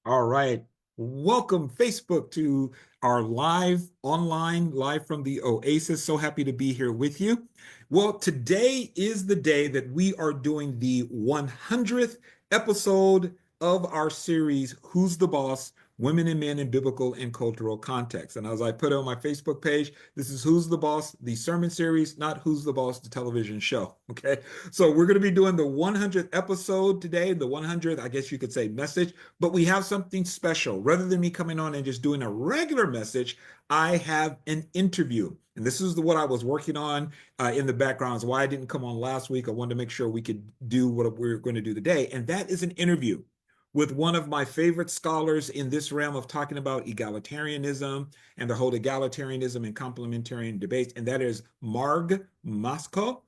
All right. Welcome, Facebook, to our live from the Oasis. So happy to be here with you. Well, today is the day that we are doing the 100th episode of our series, Who's the Boss? Women and Men in Biblical and Cultural Context. And as I put it on my Facebook page, this is Who's the Boss, the sermon series, not Who's the Boss, the television show. Okay. So we're going to be doing the 100th episode today, the 100th, I guess you could say, message. But we have something special. Rather than me coming on and just doing a regular message, I have an interview. And this is what I was working on in the background. Is why I didn't come on last week. I wanted to make sure we could do what we're going to do today. And that is an interview with one of my favorite scholars in this realm of talking about egalitarianism and the whole egalitarianism and complementarian debates. And that is Marg Mowczko.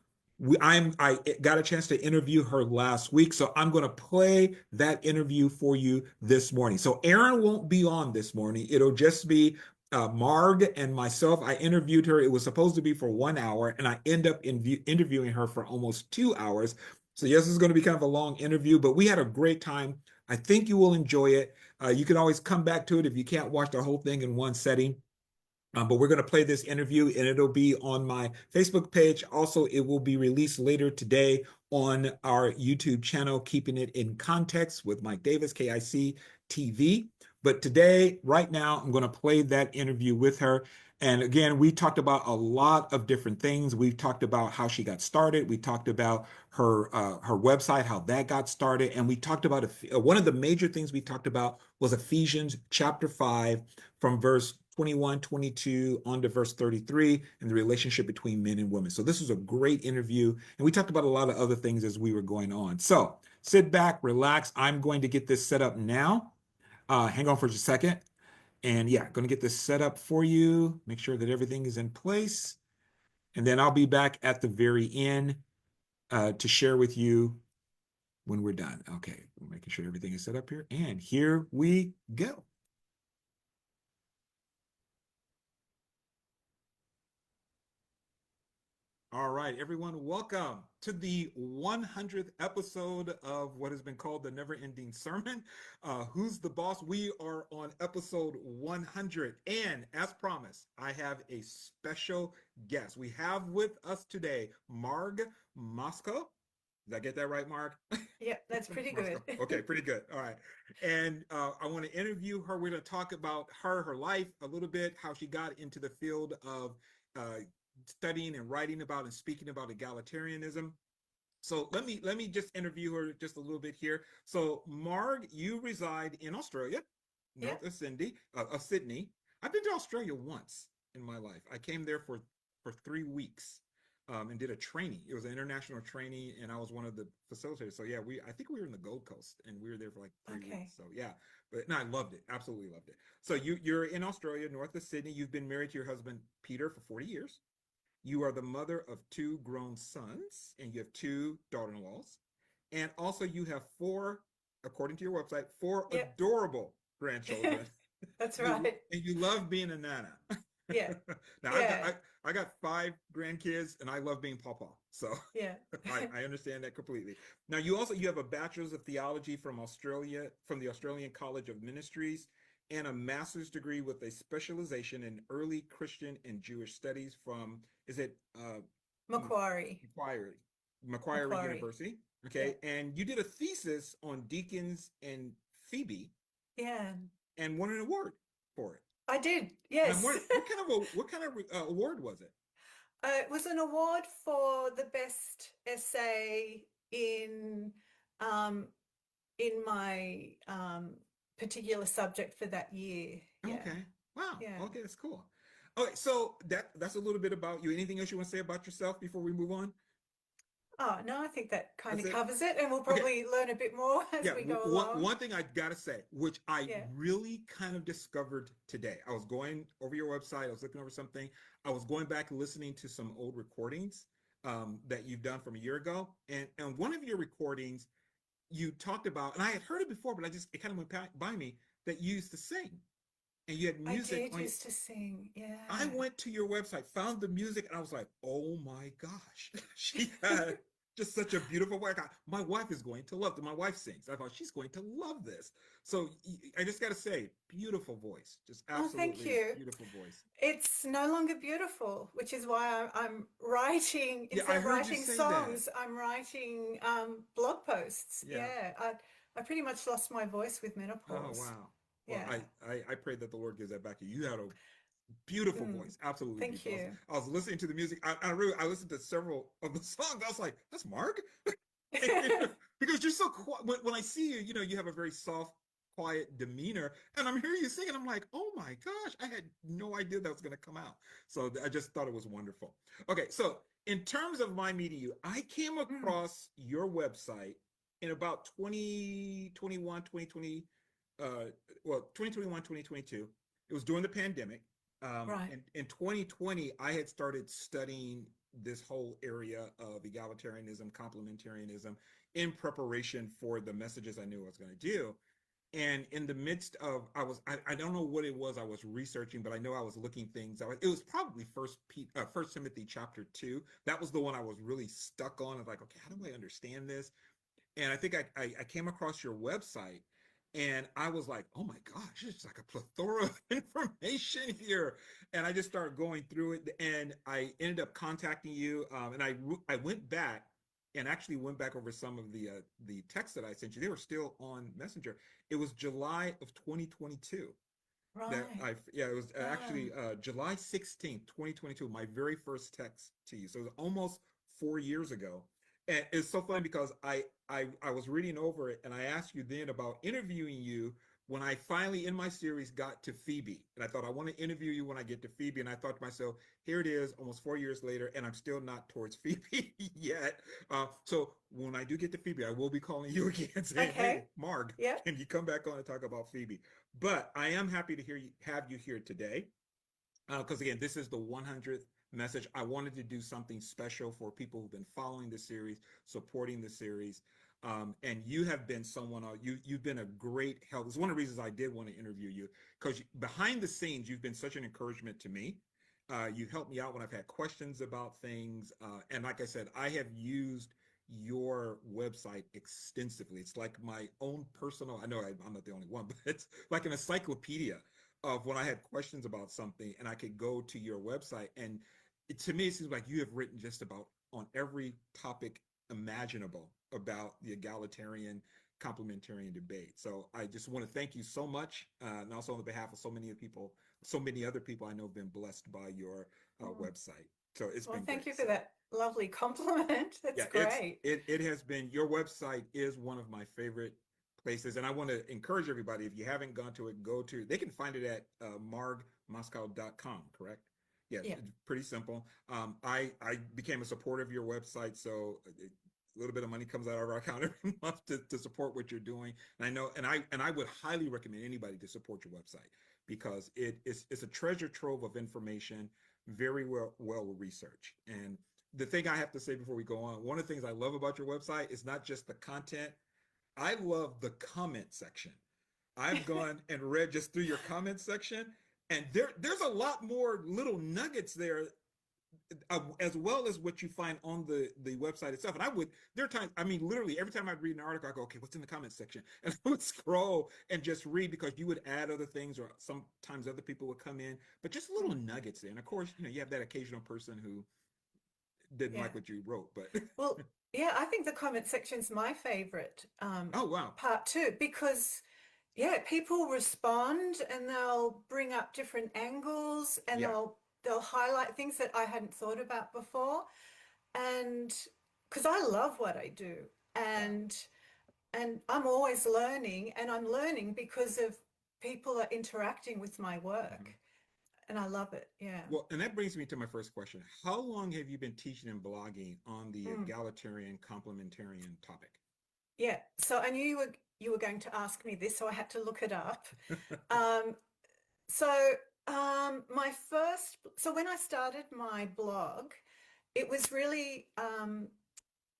I got a chance to interview her last week, so I'm going to play that interview for you this morning. So Aaron won't be on this morning. It'll just be Marg and myself. I interviewed her. It was supposed to be for 1 hour, and I end up interviewing her for almost 2 hours. So yes, it's going to be kind of a long interview, but we had a great time. I think you will enjoy it. You can always come back to it if you can't watch the whole thing in one setting. But we're going to play this interview and it'll be on my Facebook page. Also, it will be released later today on our YouTube channel, Keeping It in Context with Mike Davis, KIC TV. But today, right now, I'm going to play that interview with her. And again, we talked about a lot of different things. We've talked about how she got started. We talked about her website, how that got started. And we talked about one of the major things we talked about was Ephesians chapter 5 from verse 21, 22 on to verse 33 and the relationship between men and women. So this was a great interview. And we talked about a lot of other things as we were going on. So sit back, relax. I'm going to get this set up now. Hang on for just a second. And yeah, going to get this set up for you. Make sure that everything is in place. And then I'll be back at the very end to share with you when we're done. Okay, making sure everything is set up here. And here we go. All right, everyone, welcome to the 100th episode of what has been called the Never Ending Sermon. Who's the Boss? We are on episode 100. And as promised, I have a special guest. We have with us today Marg Mowczko. Did I get that right, Marg? Yeah, that's pretty good. Mowczko. Okay, pretty good. All right. And I want to interview her. We're going to talk about her life a little bit, how she got into the field of uh, studying and writing about and speaking about egalitarianism. So let me just interview her just a little bit here. So Marg, you reside in Australia, Yeah. north of Sydney. I've been to Australia once in my life. I came there for 3 weeks. And did a training. It was an international training, and I was one of the facilitators. So yeah, I think we were in the Gold Coast, and we were there for like 3 weeks. Okay. So yeah, but no, I loved it, absolutely loved it. So you're in Australia, north of Sydney. You've been married to your husband Peter for 40 years. You are the mother of two grown sons, and you have two daughter-in-laws. And also you have four, according to your website, four Yeah. adorable grandchildren. That's you right. and you love being a nana. Yeah. Now Yeah. I got five grandkids and I love being papa. So Yeah. I understand that completely. Now you have a bachelor's of theology from Australia, from the Australian College of Ministries, and a master's degree with a specialization in early Christian and Jewish studies from, is it Macquarie. Macquarie, Macquarie Macquarie. University. Yeah. Okay, and you did a thesis on deacons and Phoebe Yeah. and won an award for it. I did. And I'm Yes. wondering what kind of award was it? It was an award for the best essay um in my particular subject for that year. Yeah. Okay, wow. Yeah. Okay, that's cool. Okay, so that's a little bit about you. Anything else you want to say about yourself before we move on? Oh, no, I think that kind That's of it. covers it, and we'll Okay, probably learn a bit more as yeah, we go one along. one thing I gotta say, which I Yeah. really kind of discovered today. I was going over your website, I was looking over something. I was going back and listening to some old recordings that you've done from a year ago, and one of your recordings you talked about, and I had heard it before, but it kind of went by me that you used to sing, and you had I music did on. used to sing. I Yeah. went to your website, found the music, and I was like, oh my gosh, she had just such a beautiful way. My wife is going to love it. My wife sings. I thought she's going to love this. So I just got to say, beautiful voice, just Oh, thank absolutely you. beautiful voice. It's no longer beautiful, which is why I'm writing, Yeah, instead I of heard you writing say that. songs, I'm writing blog posts. Yeah. Yeah, I pretty much lost my voice with Oh menopause. wow. Well, Yeah. I pray that the Lord gives that back to you. You had a beautiful Mm, voice, absolutely thank beautiful. you. I was listening to the music. I listened to several of the songs. I was like, that's Marg, because you're so quiet. When I see you, you have a very soft, quiet demeanor, and I'm hearing you singing. I'm like, oh my gosh, I had no idea that was going to come out. So I just thought it was wonderful. Okay, so in terms of my meeting you, I came Mm, across your website in about 2021, 2020, uh, well, 2021, 2022. It was during the pandemic. right. In 2020, I had started studying this whole area of egalitarianism, complementarianism in preparation for the messages I knew I was going to do. And in the midst of, I don't know what it was I was researching, but I know I was looking things. It was probably First Timothy chapter 2. That was the one I was really stuck on. I was like, okay, how do I understand this? And I think I came across your website and I was like, oh my gosh, it's like a plethora of information here. And I just started going through it and I ended up contacting you. And I went back and actually went back over some of the texts that I sent you. They were still on Messenger. It was July of 2022 that Right. yeah, it was Wow. actually July 16th, 2022, my very first text to you. So it was almost 4 years ago. And it's so funny because I was reading over it and I asked you then about interviewing you when I finally in my series got to Phoebe. And I thought I want to interview you when I get to Phoebe. And I thought to myself, here it is, almost 4 years later, and I'm still not towards Phoebe yet. So when I do get to Phoebe, I will be calling you again saying, hey, Okay. Marg, Yep. can you come back on and talk about Phoebe? But I am happy to have you here today because again, this is the 100th message. I wanted to do something special for people who've been following the series, supporting the series, and you have been someone. You've been a great help. It's one of the reasons I did want to interview you because behind the scenes, you've been such an encouragement to me. You've helped me out when I've had questions about things, and like I said, I have used your website extensively. It's like my own personal. I know I'm not the only one, but it's like an encyclopedia of when I had questions about something and I could go to your website. And to me, it seems like you have written just about on every topic imaginable about the egalitarian complementarian debate. So I just want to thank you so much. And also on behalf of so many other people I know have been blessed by your Mm. website. So it's Well, been thank great. you for So that lovely compliment. yeah, That's great. it has been your website is one of my favorite places, and I want to encourage everybody if you haven't gone to it, go to. They can find it at margmowczko.com. Correct? Yeah, Yeah. it's pretty simple. I became a supporter of your website, so a little bit of money comes out of our account every month to support what you're doing. And I know, and I would highly recommend anybody to support your website because it's a treasure trove of information, very well researched. And the thing I have to say before we go on, one of the things I love about your website is not just the content. I love the comment section. I've gone and read just through your comment section, and there's a lot more little nuggets there, as well as what you find on the website itself. And there are times, I mean, literally every time I read an article, I go, okay, what's in the comment section? And I would scroll and just read because you would add other things, or sometimes other people would come in, but just little Mm. nuggets there. And of course, you have that occasional person who didn't Yeah. like what you wrote, but Well, yeah, I think the comment section's my favorite oh wow, part too, because yeah, people respond and they'll bring up different angles and yeah, they'll highlight things that I hadn't thought about before. And because I love what I do, wow. and I'm always learning, and I'm learning because of people are interacting with my Mhm. work, and I love it. Yeah. Well, and that brings me to my first question. How long have you been teaching and blogging on the Mm. egalitarian complementarian topic? Yeah. So I knew you were going to ask me this, so I had to look it up. Um, so so when I started my blog, it was really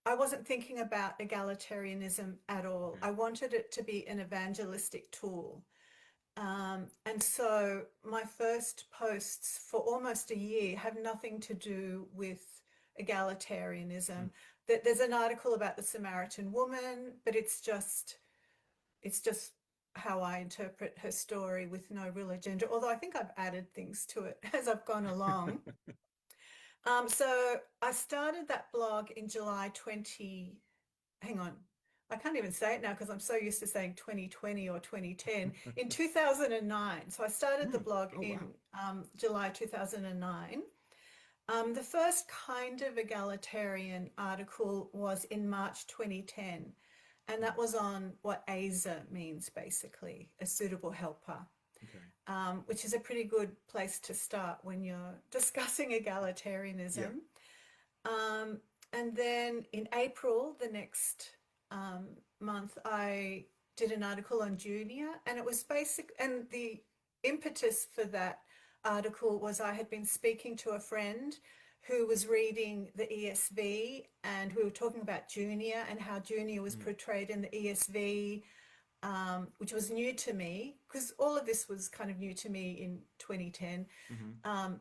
I wasn't thinking about egalitarianism at all. Okay. I wanted it to be an evangelistic tool. And so my first posts for almost a year have nothing to do with egalitarianism. there's an article about the Samaritan woman, but it's just how I interpret her story with no real agenda, although I think I've added things to it as I've gone along. So I started that blog in July 20, hang on, I can't even say it now because I'm so used to saying 2020 or 2010, in 2009. So I started the blog Oh, in wow. July 2009. The first kind of egalitarian article was in March 2010, and that was on what ASA means, basically, a suitable helper, Okay. which is a pretty good place to start when you're discussing Yeah. egalitarianism. Um, and then in April, the next month, I did an article on junior, and it was basic. And the impetus for that article was I had been speaking to a friend who was reading the ESV, and we were talking about junior and how junior was Mm. portrayed in the ESV, which was new to me because all of this was kind of new to me in 2010. Hmm. Um,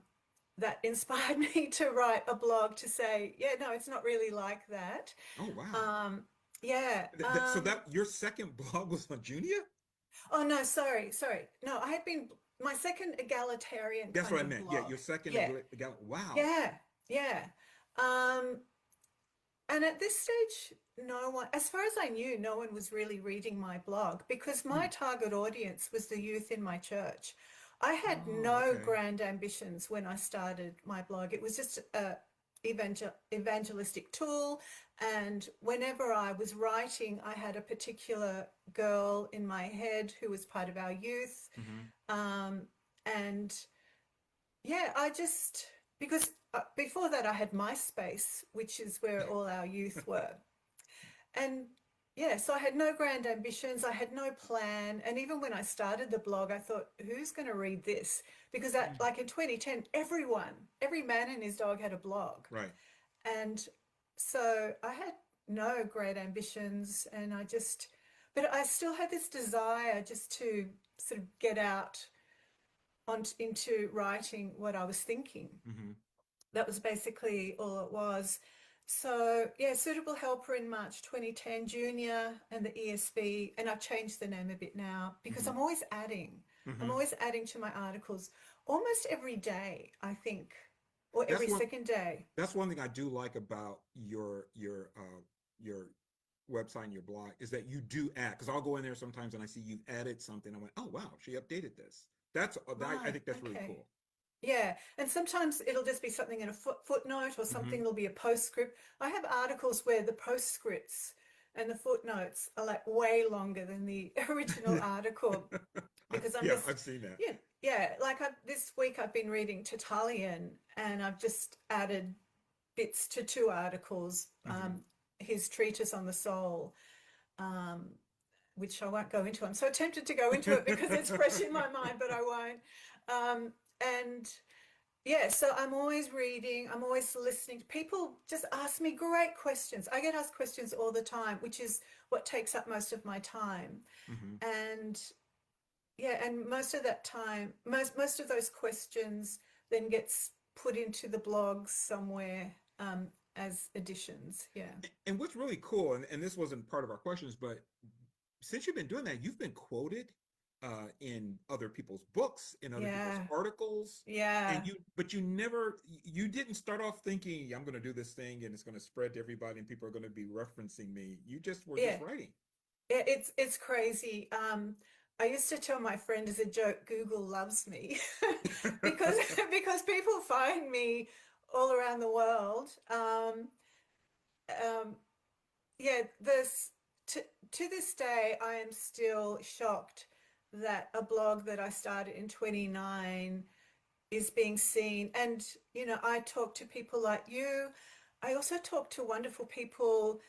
that inspired me to write a blog to say, yeah, no, it's not really like that. Oh, wow. Um, yeah. So that your second blog was on Junia? Oh, no, sorry. No, I had been my second egalitarian That's kind what I of meant. Yeah, blog. your second Yeah, wow. yeah, yeah. Um, and at this stage, no one, as far as I knew, no one was really reading my blog because my Mm. target audience was the youth in my church. I had Oh, no okay. grand ambitions when I started my blog. It was just a evangelistic tool. And whenever I was writing, I had a particular girl in my head who was part of our youth. Hmm. Um, and yeah, because before that I had MySpace, which is where all our youth were. And yeah, so I had no grand ambitions, I had no plan. And even when I started the blog, I thought, who's going to read this? Because that, like in 2010, every man and his dog had a blog. Right. And so I had no great ambitions, and but I still had this desire just to sort of get out into writing what I was thinking. Hmm. That was basically all it was. So yeah, suitable helper in March 2010, junior and the ESV, and I've changed the name a bit now because Hmm. I'm always adding. I'm Hmm. always adding to my articles almost every day, I think, or That's every one. second day. That's one thing I do like about your website and your blog is that you do add, because I'll go in there sometimes and I see you've added something. I went, oh wow, she updated this. I Right. think that's really Okay. cool. Yeah, and sometimes it'll just be something in a footnote or something Hmm. will be a postscript. I have articles where the postscripts and the footnotes are like way longer than the original article because I'm Yeah, just, I've seen that. yeah, like this week I've been reading Tertullian and I've just added bits to two articles, Hmm. his treatise on the soul, um, which I won't go into. I'm so tempted to go into it because it's fresh in my mind, but I won't. And yeah, so I'm always reading, I'm always listening. People just ask me great questions. I get asked questions all the time, which is what takes up most of my time. Hmm. And yeah, and most of that time, most of those questions then gets put into the blogs somewhere as additions. Yeah. And what's really cool, and this wasn't part of our questions, but since you've been doing that, you've been quoted in other people's books, in other people's Yeah. articles, Yeah. but you didn't start off thinking, I'm going to do this thing and it's going to spread to everybody and people are going to be referencing me. You just were just Yeah. writing. It's crazy. I used to tell my friend as a joke, Google loves me because because people find me all around the world. Um, yeah, to to this day, I am still shocked that a blog that I started in 29 is being seen. And I talk to people like you. I also talk to wonderful people.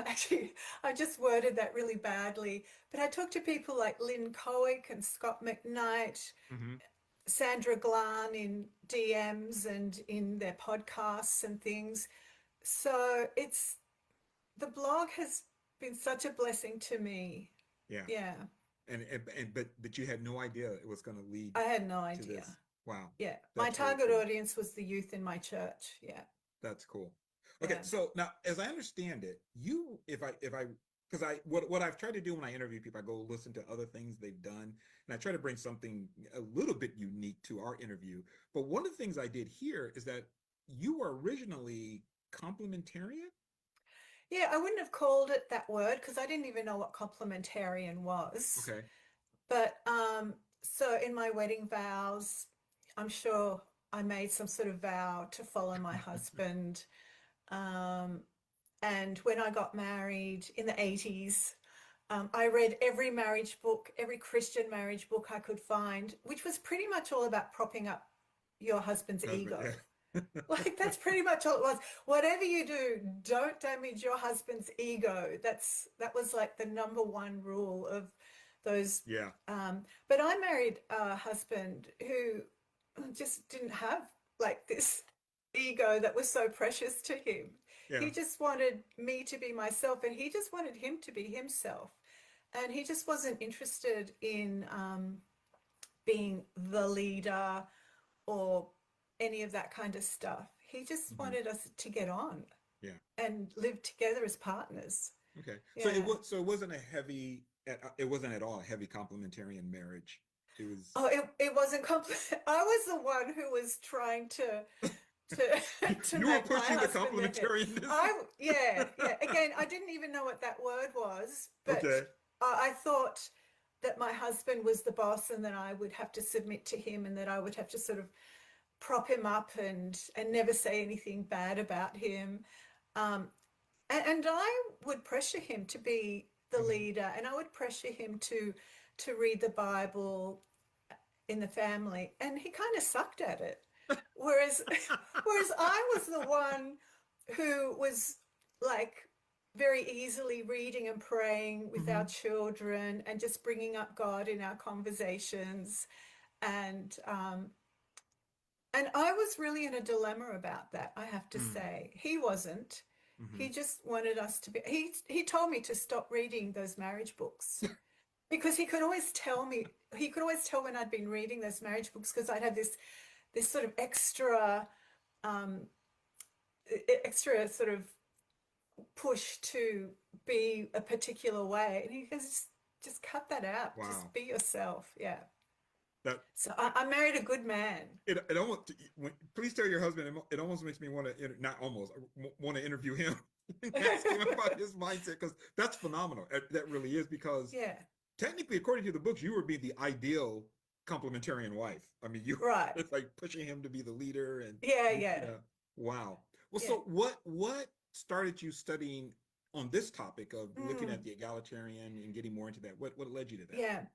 Actually, I just worded that really badly, but I talk to people like Lynn Cohick and Scott McKnight, Hmm. Sandra Glan in DMs and in their podcasts and things. So the blog has been such a blessing to me. Yeah. Yeah, But you had no idea it was going to lead I had no to idea. this. Wow. Yeah, my That's really target cool. audience was the youth in my church. Yeah. That's cool. Okay, Yeah. so now as I understand it, you if I because I what I've tried to do when I interview people, I go listen to other things they've done, and I try to bring something a little bit unique to our interview. But one of the things I did here is that you were originally complementarian. Yeah, I wouldn't have called it that word because I didn't even know what complementarian was. Okay. But so in my wedding vows, I'm sure I made some sort of vow to follow my husband. Um, and when I got married in the 80s, I read every marriage book, every Christian marriage book I could find, which was pretty much all about propping up your husband's Husband, ego. yeah. Like that's pretty much all it was. Whatever you do, don't damage your husband's ego. That was like the number one rule of those. Yeah. But I married a husband who just didn't have like this ego that was so precious to him. Yeah. He just wanted me to be myself, and he just wanted him to be himself. And he just wasn't interested in being the leader or any of that kind of stuff. He just Hmm. wanted us to get on Yeah. and live together as partners. Okay. Yeah. So it wasn't a heavy it wasn't at all a heavy complementarian marriage. It was Oh, it wasn't compl- I was the one who was trying to to you were make my pushing the husband the head. complementarianism. Yeah, yeah. Again, I didn't even know what that word was, but Okay. I thought that my husband was the boss and that I would have to submit to him and that I would have to sort of prop him up and never say anything bad about him. Um, and I would pressure him to be the Mhm. leader, and I would pressure him to read the Bible in the family, and he kind of sucked at it. Whereas whereas I was the one who was like very easily reading and praying with our Mhm. children and just bringing up God in our conversations and and I was really in a dilemma about that, I have to Mm. say. He wasn't. He Mhm. just wanted us to be. He told me to stop reading those marriage books because he could always tell me. He could always tell when I'd been reading those marriage books because I'd have this sort of um, extra sort of push to be a particular way, and he goes, just cut that out. Just Wow. be yourself. Yeah. That So I married a good man. it almost please tell your husband it almost makes me want to not almost want to interview him and ask him about his mindset because that's phenomenal. That really is because Yeah. technically according to the books you were being the ideal complementarian wife. I mean you Right. it's like pushing him to be the leader and Yeah, yeah, yeah. Wow. Well, yeah. so what started you studying on this topic of looking at Mm, the egalitarian and getting more into that? What led you to that? yeah.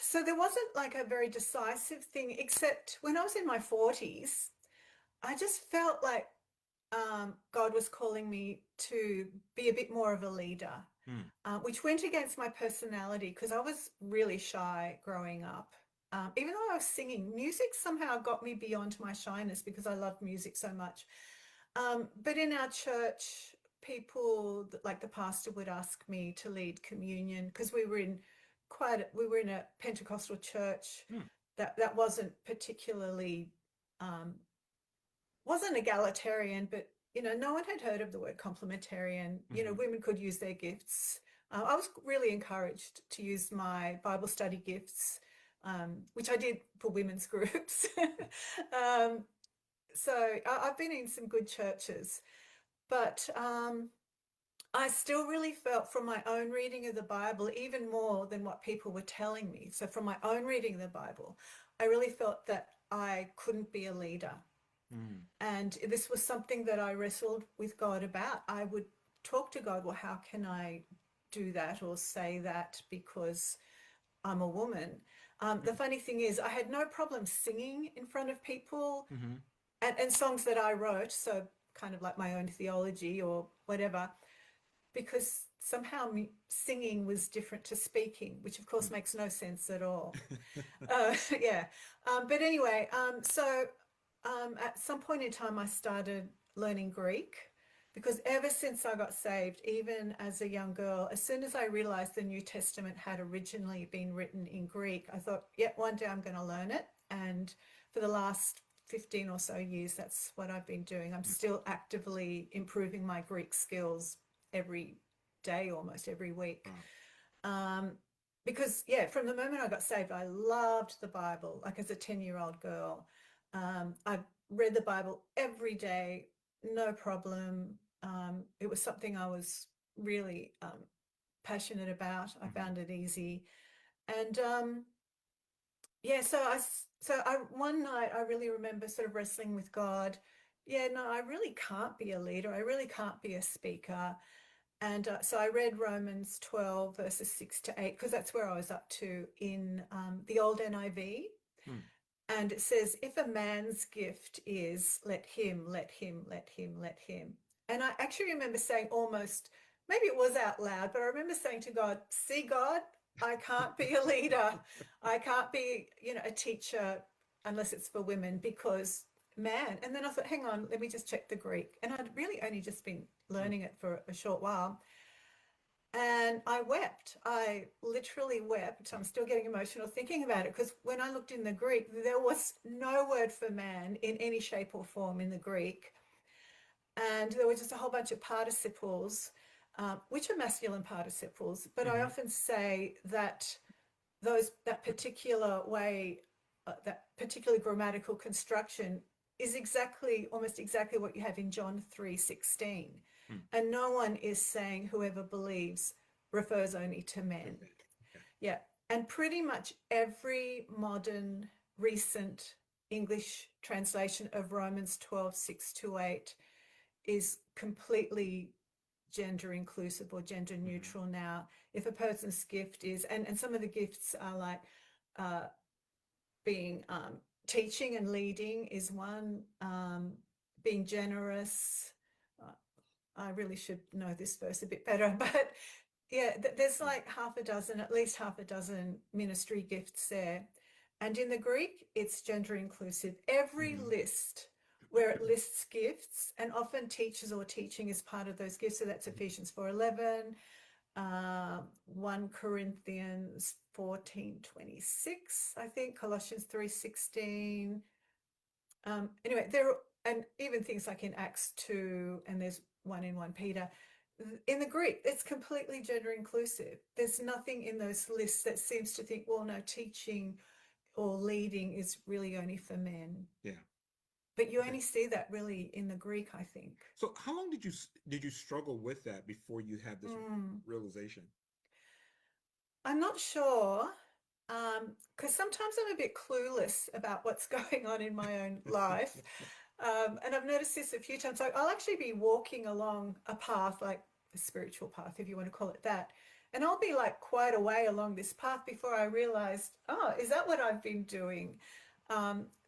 So there wasn't like a very decisive thing, except when I was in my 40s, I just felt like God was calling me to be a bit more of a leader, Hmm. which went against my personality because I was really shy growing up. Even though I was singing, music somehow got me beyond my shyness because I loved music so much. But in our church, people like the pastor would ask me to lead communion because we were in a Pentecostal church Hmm. that wasn't particularly um, wasn't egalitarian, but no one had heard of the word complementarian. Hmm. Women could use their gifts. I was really encouraged to use my Bible study gifts, which I did for women's groups. um, so I've been in some good churches, but I still really felt from my own reading of the Bible, even more than what people were telling me. So from my own reading of the Bible, I really felt that I couldn't be a leader. Hmm. And this was something that I wrestled with God about. I would talk to God, well, how can I do that or say that because I'm a woman? The funny thing is, I had no problem singing in front of people Hmm. and songs that I wrote, so kind of like my own theology or whatever, because somehow singing was different to speaking, which of course makes no sense at all. Yeah. But anyway, so at some point in time, I started learning Greek because ever since I got saved, even as a young girl, as soon as I realized the New Testament had originally been written in Greek, I thought, yeah, one day I'm going to learn it. And for the last 15 or so years, that's what I've been doing. I'm still actively improving my Greek skills every day, almost every week. Because, yeah, from the moment I got saved, I loved the Bible, like as a 10-year-old girl. I've read the Bible every day, no problem. It was something I was really passionate about. I found it easy. And yeah, so I one night I really remember sort of wrestling with God. Yeah, no, I really can't be a leader. I really can't be a speaker. And so I read Romans 12 verses 6 to 8 because that's where I was up to in the old NIV. And it says, if a man's gift is let him, let him, let him, let him. And I actually remember saying almost, maybe it was out loud, but I remember saying to God, see, God, I can't be a leader. I can't be, a teacher unless it's for women because man. And then I thought, hang on, let me just check the Greek. And I'd really only just been learning it for a short while. And I wept. I literally wept. I'm still getting emotional thinking about it because when I looked in the Greek, there was no word for man in any shape or form in the Greek. And there were just a whole bunch of participles, which are masculine participles. But I often say that that particular way, that particular grammatical construction is almost exactly what you have in John 3:16. And no one is saying whoever believes refers only to men. Yeah. And pretty much every modern recent English translation of Romans 12:6 to 8 is completely gender inclusive or gender neutral now. If a person's gift is, and some of the gifts are like being teaching and leading is one, being generous. I really should know this verse a bit better, but yeah, there's like at least half a dozen ministry gifts there. And in the Greek, it's gender inclusive. Every list where it lists gifts, and often teachers or teaching is part of those gifts. So that's Ephesians 4:11, 1 Corinthians 14:26, I think, Colossians 3:16. Anyway, and even things like in Acts 2, and there's one in 1 Peter. In the Greek, it's completely gender inclusive. There's nothing in those lists that seems to think, well, no, teaching or leading is really only for men. Yeah. But you only see that really in the Greek, I think. So how long did you struggle with that before you had this realization? I'm not sure, because sometimes I'm a bit clueless about what's going on in my own life. And I've noticed this a few times. Like I'll actually be walking along a path, like a spiritual path, if you want to call it that. And I'll be like quite a way along this path before I realized, oh, is that what I've been doing?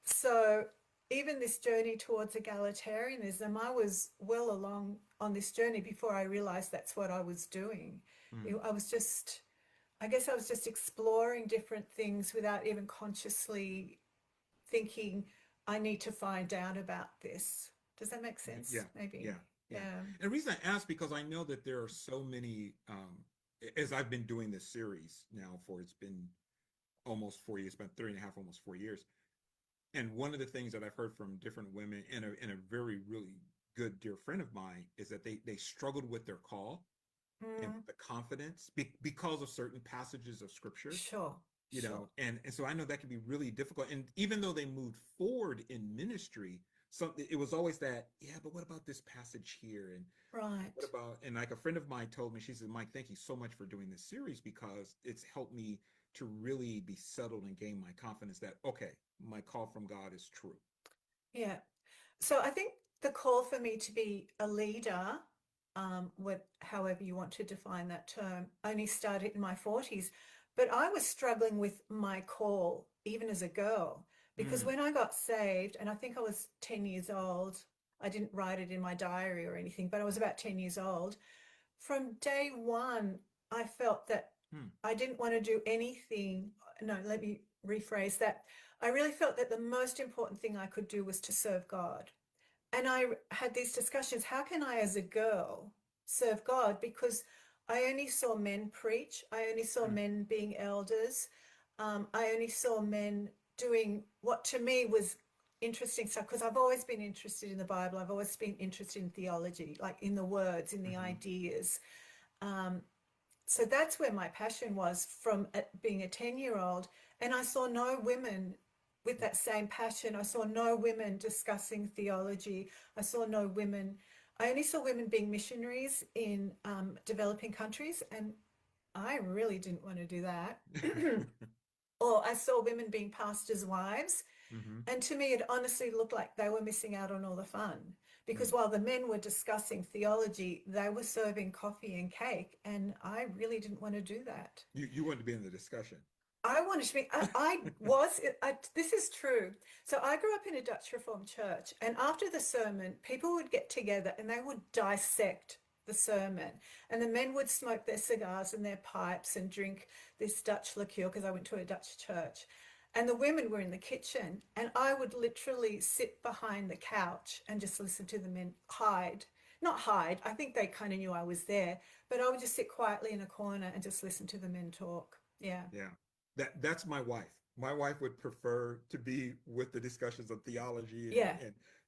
So even this journey towards egalitarianism, I was well along on this journey before I realized that's what I was doing. I guess I was just exploring different things without even consciously thinking, I need to find out about this. Does that make sense? Yeah, Maybe. yeah. And the reason I ask because I know that there are so many, as I've been doing this series now it's been almost 4 years, about 3.5, almost 4 years. And one of the things that I've heard from different women and a very, really good dear friend of mine is that they struggled with their call and the confidence because of certain passages of scripture. Sure. And so I know that can be really difficult. And even though they moved forward in ministry, it was always that, yeah, but what about this passage here? And what about, and like a friend of mine told me, she said, Mike, thank you so much for doing this series because it's helped me to really be settled and gain my confidence that, okay, my call from God is true. Yeah. So I think the call for me to be a leader, however you want to define that term, only started in my 40s. But I was struggling with my call even as a girl because when I got saved, and I think I was 10 years old, I didn't write it in my diary or anything, but I was about 10 years old. From day one, I felt that I didn't want to do anything. No, let me rephrase that. I really felt that the most important thing I could do was to serve God. And I had these discussions, how can I as a girl serve God? Because I only saw men preach. I only saw men being elders. I only saw men doing what to me was interesting stuff because I've always been interested in the Bible. I've always been interested in theology, like in the words, in the ideas. Um, so that's where my passion was from being a 10-year-old. And I saw no women with that same passion. I saw no women discussing theology. I saw no women. I only saw women being missionaries in developing countries, and I really didn't want to do that. Or I saw women being pastors' wives, Hmm. and to me, it honestly looked like they were missing out on all the fun because Mm. while the men were discussing theology, they were serving coffee and cake, and I really didn't want to do that. You want to be in the discussion. I wanted to be, this is true. So I grew up in a Dutch Reformed church, and after the sermon, people would get together and they would dissect the sermon. And the men would smoke their cigars and their pipes and drink this Dutch liqueur because I went to a Dutch church. And the women were in the kitchen, and I would literally sit behind the couch and just listen to the men hide. Not hide, I think they kind of knew I was there, but I would just sit quietly in a corner and just listen to the men talk. Yeah. Yeah. That's my wife. My wife would prefer to be with the discussions of theology Yeah.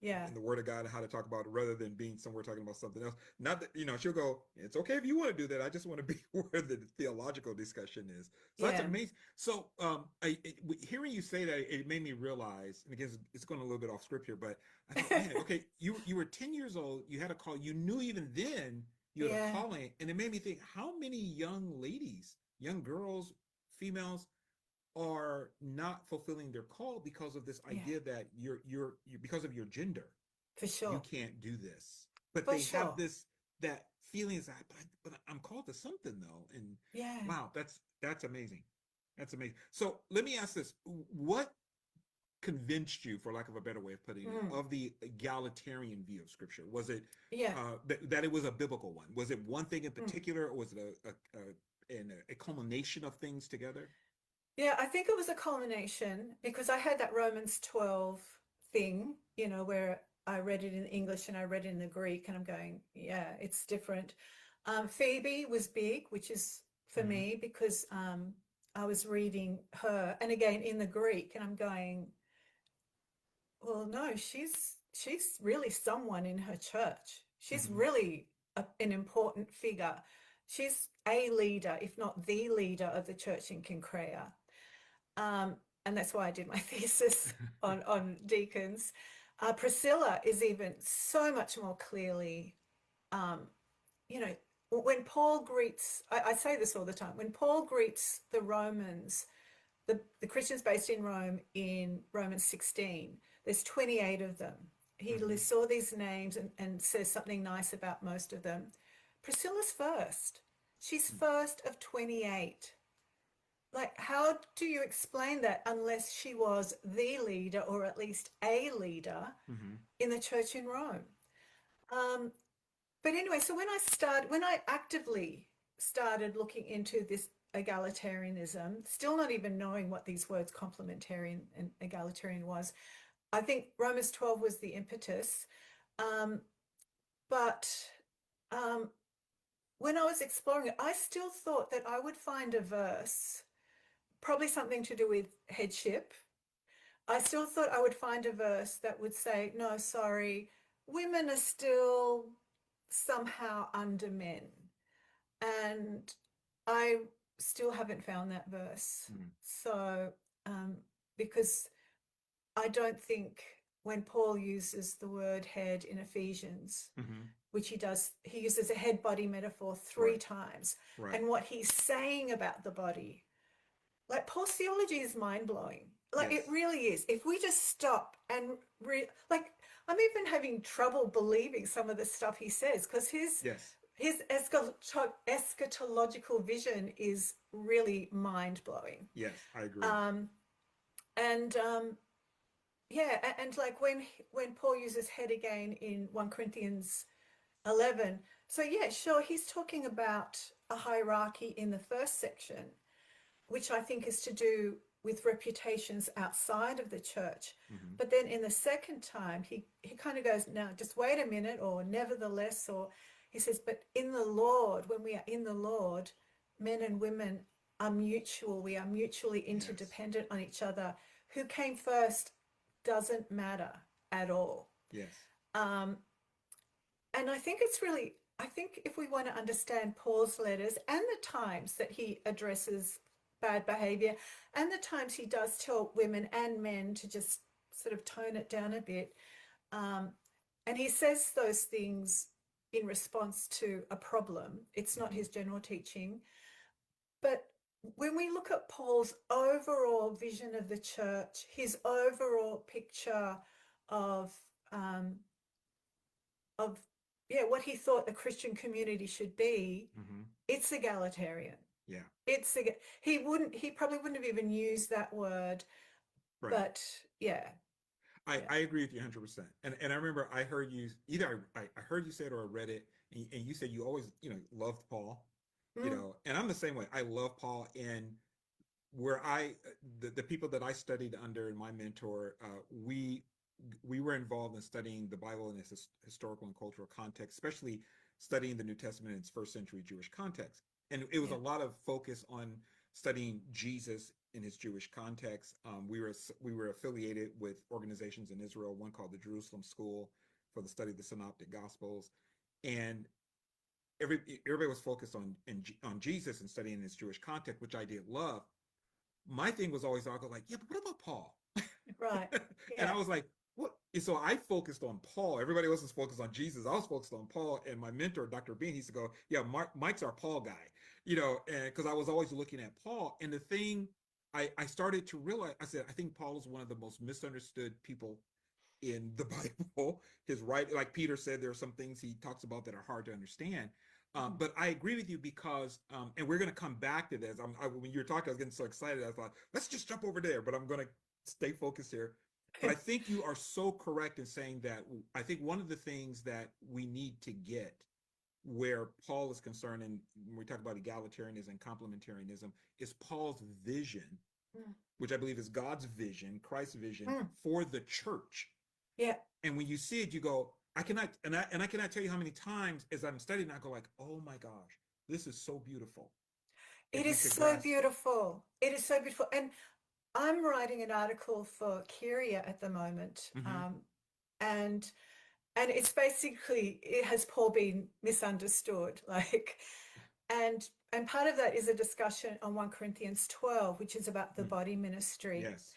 Yeah. and the word of God and how to talk about it rather than being somewhere talking about something else. Not that, she'll go, it's okay if you want to do that. I just want to be where the theological discussion is. So that's Yeah. amazing. So hearing you say that, it made me realize, and again, it's going a little bit off script here, but I thought, man, okay, you were 10 years old, you had a call, you knew even then you had a Yeah. calling, and it made me think, how many young ladies, young girls, females are not fulfilling their call because of this Yeah. idea that you because of your gender For you sure. can't do this, but For they have sure. this that feeling is that but I'm called to something though. And Yeah. wow, that's amazing. That's amazing. So let me ask this: what convinced you, for lack of a better way of putting it, Mm. of the egalitarian view of scripture? Was it Yeah. that it was a biblical one? Was it one thing in Mm. particular, or was it a culmination of things together? Yeah, I think it was a culmination because I had that Romans 12 thing, where I read it in English and I read it in the Greek, and I'm going, yeah, it's different. Phoebe was big, which is for Hmm. me because I was reading her, and again in the Greek, and I'm going, well, no, she's really someone in her church. She's Hmm. really an important figure. She's a leader, if not the leader of the church in Kincrea. Um, and that's why I did my thesis on deacons. Priscilla is even so much more clearly, um, you know, when Paul greets, I say this all the time, when Paul greets the Romans, the Christians based in Rome in Romans 16, there's 28 of them. He Hmm. lists all these names and says something nice about most of them. Priscilla's first. She's first of 28. Like, how do you explain that unless she was the leader or at least a leader Hmm. in the church in Rome? Um, but anyway, so when I actively started looking into this egalitarianism, still not even knowing what these words complementarian and egalitarian was, I think Romans 12 was the impetus. Um, but um, when I was exploring it, I still thought that I would find a verse, probably something to do with headship. I still thought I would find a verse that would say, no, sorry, women are still somehow under men. And I still haven't found that verse. Hmm. So, um, because I don't think when Paul uses the word head in Ephesians, Hmm. which he does, he uses a head body metaphor three Right. times. Right. And what he's saying about the body, like Paul's theology is mind blowing. Like it Yes. really is. If we just stop and like, I'm even having trouble believing some of the stuff he says because Yes. his eschatological vision is really mind blowing. Yes. I agree. Um, and yeah, and like when Paul uses head again in 1 Corinthians 11, so yeah, sure, he's talking about a hierarchy in the first section, which I think is to do with reputations outside of the church. Hmm. But then in the second time, he kind of goes, now just wait a minute, or nevertheless, or he says, but in the Lord, when we are in the Lord, men and women are mutual. We are mutually Yes. interdependent on each other. Who came first? doesn't matter at all. Yes. Um, and I think I think if we want to understand Paul's letters and the times that he addresses bad behavior and the times he does tell women and men to just sort of tone it down a bit, um, and he says those things in response to a problem. It's not his general teaching. But when we look at Paul's overall vision of the church, his overall picture of um, of yeah, what he thought the Christian community should be, Mm-hmm. it's egalitarian. Yeah. It's he probably wouldn't have even used that word, Right. but yeah, yeah. I agree with you 100%. And I remember I heard you either I heard you say it or I read it, and you said you always, loved Paul, Mm, and I'm the same way. I love Paul, and where the people that I studied under and my mentor, we were involved in studying the Bible in its historical and cultural context, especially studying the New Testament in its first century Jewish context. And it was yeah. a lot of focus on studying Jesus in his Jewish context. We were affiliated with organizations in Israel, one called the Jerusalem School for the study of the Synoptic Gospels, and everybody was focused on Jesus and studying his Jewish context, which I did love. My thing was always, I'll go like, yeah, but what about Paul? Right. And I Yeah. was like, what? And so I focused on Paul. Everybody else was focused on Jesus. I was focused on Paul. And my mentor, Dr. Bean, he used to go, yeah, Mike's our Paul guy, and because I was always looking at Paul. And the thing I started to realize, I said, I think Paul is one of the most misunderstood people in the Bible. His right, like Peter said, there are some things he talks about that are hard to understand. Mhm. But I agree with you because, and we're going to come back to this. When you were talking, I was getting so excited. I thought, let's just jump over there. But I'm going to stay focused here. But I think you are so correct in saying that. I think one of the things that we need to get where Paul is concerned, and when we talk about egalitarianism and complementarianism, is Paul's vision, Mm, which I believe is God's vision, Christ's vision mm, for the church. yeah. And when you see it, you go, I cannot, and I cannot tell you how many times as I'm studying, I go like, oh my gosh, this is so beautiful. It If we is could so grasp it. beautiful. It is so beautiful. And I'm writing an article for Kyria at the moment. Mm-hmm. And it's basically, it has Paul been misunderstood? Like, and part of that is a discussion on 1 Corinthians 12, which is about the Mm. body ministry. Yes.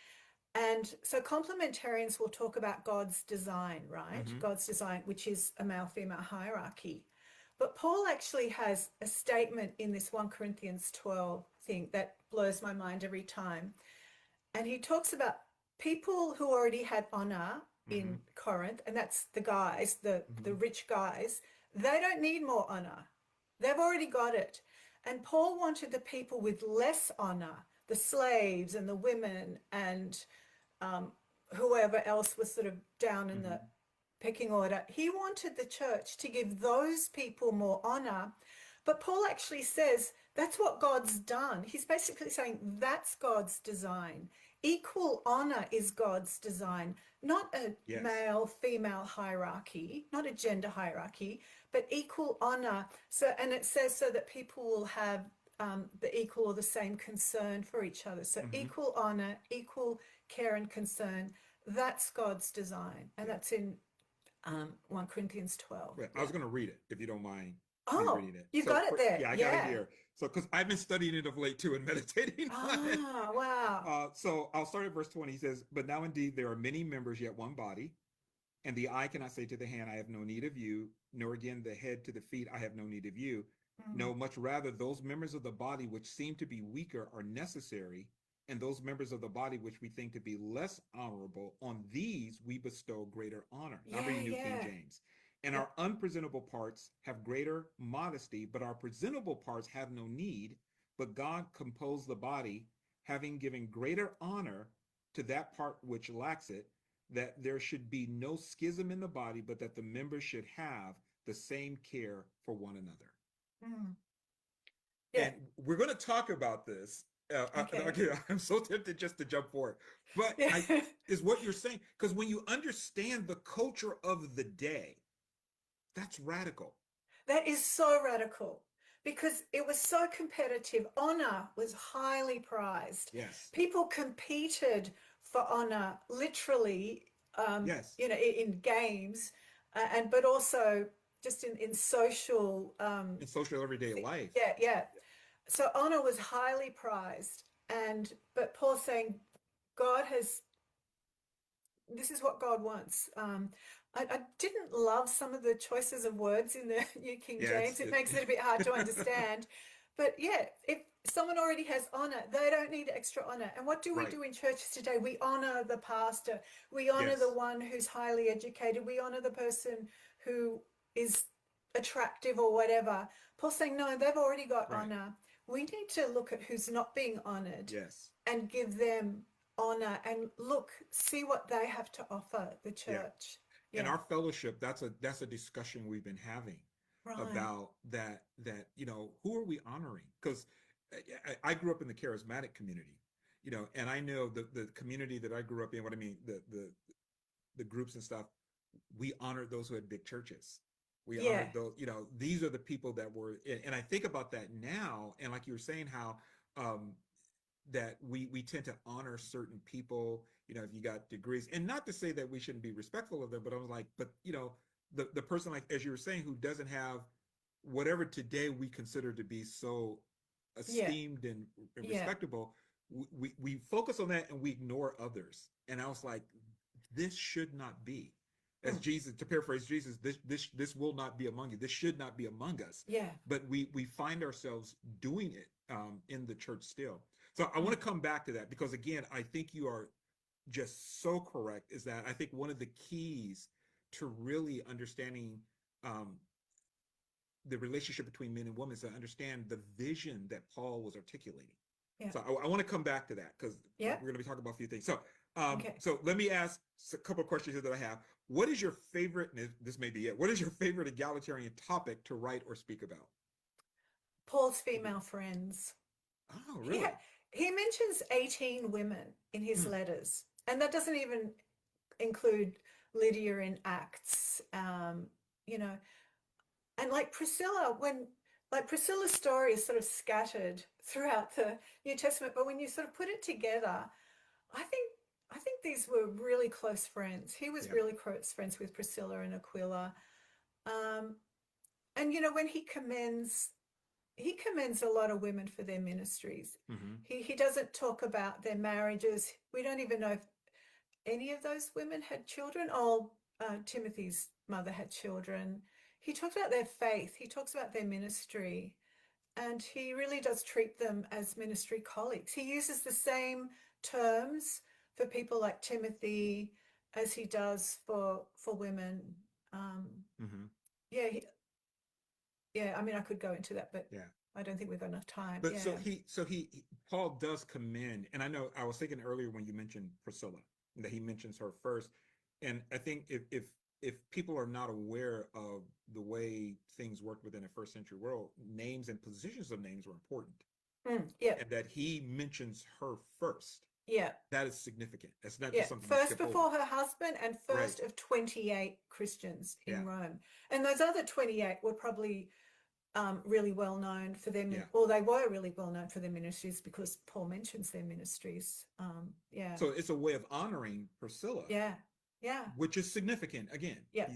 And so complementarians will talk about God's design, right? Mm-hmm. God's design, which is a male-female hierarchy. But Paul actually has a statement in this 1 Corinthians 12 thing that blows my mind every time. And he talks about people who already had honor Mm-hmm. in Corinth, and that's the guys, the Mm-hmm. rich guys. They don't need more honor. They've already got it. And Paul wanted the people with less honor, the slaves and the women and um, whoever else was sort of down in the Mm-hmm. pecking order. He wanted the church to give those people more honor. But Paul actually says that's what God's done. He's basically saying that's God's design. Equal honor is God's design, not a Yes. male female hierarchy, not a gender hierarchy, but equal honor. So, and it says so that people will have the equal or the same concern for each other. So, Mm-hmm. equal honor, equal care and concern. That's God's design, and Yeah. that's in 1 Corinthians 12. Well, I Yeah. was going to read it if you don't mind me Oh, reading it. you So, got it there. yeah, I got it Yeah. here. So, because I've been studying it of late too and meditating on it. Ah, wow. So I'll start at verse 20. He says, but now indeed there are many members, yet one body. And the eye cannot say to the hand, I have no need of you, nor again the head to the feet, I have no need of you. Mm, No, much rather, those members of the body which seem to be weaker are necessary, and those members of the body which we think to be less honorable, on these we bestow greater honor. Now I'm yeah, reading New King yeah. James. And Yeah. our unpresentable parts have greater modesty, but our presentable parts have no need. But God composed the body, having given greater honor to that part which lacks it, that there should be no schism in the body, but that the members should have the same care for one another. Mm, yeah. And we're going to talk about this. Okay. Okay, I'm so tempted just to jump forward, but Yeah. I is what you're saying, because when you understand the culture of the day, that's radical. That is so radical because it was so competitive. Honor was highly prized. Yes. People competed for honor, literally, Yes. in games, and but also just in social, In social everyday life. yeah, yeah. So honor was highly prized, but Paul's saying God has this is what God wants. I didn't love some of the choices of words in the New King Yeah, James. It makes it a bit hard to understand. But yeah, if someone already has honor, they don't need extra honor. And what do we right. do in churches today? We honor the pastor. We honor the Yes. one who's highly educated. We honor the person who is attractive or whatever. Paul's saying, no, they've already got Right. honor. We need to look at who's not being honored Yes. and give them honor and look, see what they have to offer the Yeah. church. In Yeah, our fellowship, that's a discussion we've been having right. about that, who are we honoring? Because I grew up in the charismatic community, and I know the community that I grew up in, what I mean, the groups and stuff, we honored those who had big churches. We Yeah, honored those, these are the people that were, and I think about that now, and like you were saying, how um, that we tend to honor certain people, if you got degrees, and not to say that we shouldn't be respectful of them, but I was like, but the person, like as you were saying, who doesn't have whatever today we consider to be so yeah, esteemed and yeah. respectable, we focus on that and we ignore others. And I was like, this should not be. As Mm, Jesus, to paraphrase Jesus, this will not be among you. This should not be among us. yeah. But we find ourselves doing it in the church still. So I want Mm, to come back to that because again, I think you are just so correct. Is that I think one of the keys to really understanding um, the relationship between men and women is to understand the vision that Paul was articulating. yeah, So I want to come back to that because yeah. we're going to be talking about a few things. So Okay. so let me ask a couple of questions here that I have. What is your favorite? And this may be it. What is your favorite egalitarian topic to write or speak about? Paul's female friends. Oh, He really? he mentions 18 women in his Hmm. letters, and that doesn't even include Lydia in Acts. You know, and like Priscilla, when like Priscilla's story is sort of scattered throughout the New Testament, but when you sort of put it together, I think I think these were really close friends. He was Yeah. really close friends with Priscilla and Aquila. Um, and when he commends a lot of women for their ministries. Hmm. He doesn't talk about their marriages. We don't even know if any of those women had children. Oh, Timothy's mother had children. He talks about their faith. He talks about their ministry. And he really does treat them as ministry colleagues. He uses the same terms for people like Timothy as he does for women. Um, Hmm. yeah, yeah. I mean, I could go into that, but Yeah. I don't think we've got enough time. But Yeah, Paul does commend, and I know I was thinking earlier when you mentioned Priscilla that he mentions her first, and I think if people are not aware of the way things worked within a first century world, names and positions of names were important, yeah, and that he mentions her first, yeah, that is significant. That's not yeah. just something you First skip over. before her husband, and Right. first of 28 Christians Yeah. in Rome, and those other 28 were probably really well known for them, Yeah. or they were really well known for their ministries because Paul mentions their ministries. Yeah, So it's a way of honoring Priscilla, yeah, yeah, which is significant. Again, yeah.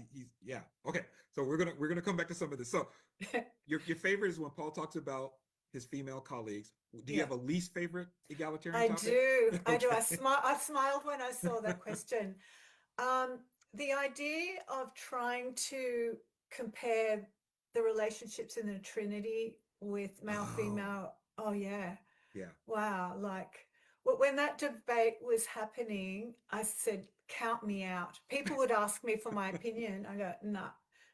yeah. Okay. So we're gonna come back to some of this. So your favorite is when Paul talks about his female colleagues. Do you Yeah, have a least favorite egalitarian I topic? do. I do. Okay. I smiled when I saw that question. Um, the idea of trying to compare the relationships in the Trinity with male, Oh, female. Oh, yeah. yeah. Wow. Like when that debate was happening, I said, count me out. People would ask me for my opinion. I go, no,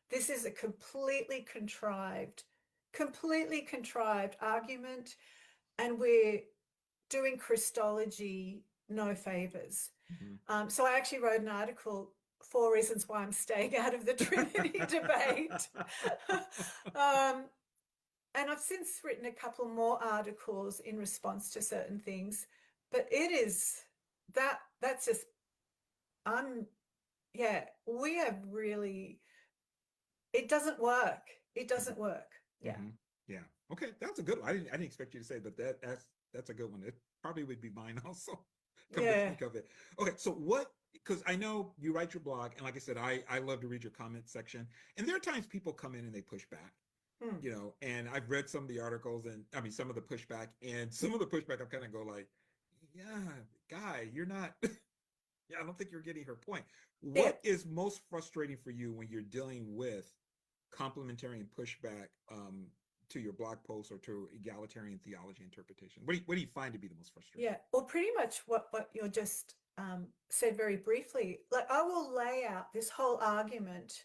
this is a completely contrived argument. And we're doing Christology no favors. Hmm. So I actually wrote an article, 4 reasons why I'm staying out of the Trinity debate. um, and I've since written a couple more articles in response to certain things, but it is that's just I'm yeah, we have really it doesn't work. It doesn't work. Yeah. Hmm. Yeah. Okay, that's a good one. I didn't expect you to say, but that's a good one. It probably would be mine also. come to Yeah. think of it. Okay, so what, because I know you write your blog, and like I said, I love to read your comment section. And there are times people come in and they push back, Mm. and I've read some of the articles, and I mean some of the pushback, and some of the pushback I'm kind of go like, yeah, guy, you're not yeah, I don't think you're getting her point. Yeah. What is most frustrating for you when you're dealing with complementarian pushback to your blog post or to egalitarian theology interpretation? What do you find to be the most frustrating? Yeah. Well, pretty much what you're just said very briefly. Like, I will lay out this whole argument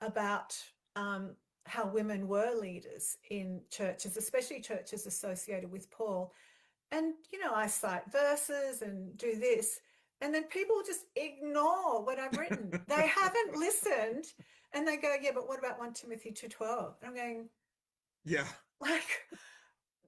about how women were leaders in churches, especially churches associated with Paul. And, I cite verses and do this. And then people just ignore what I've written. They haven't listened. And they go, yeah, but what about 1 Timothy 2:12? And I'm going, Yeah, like,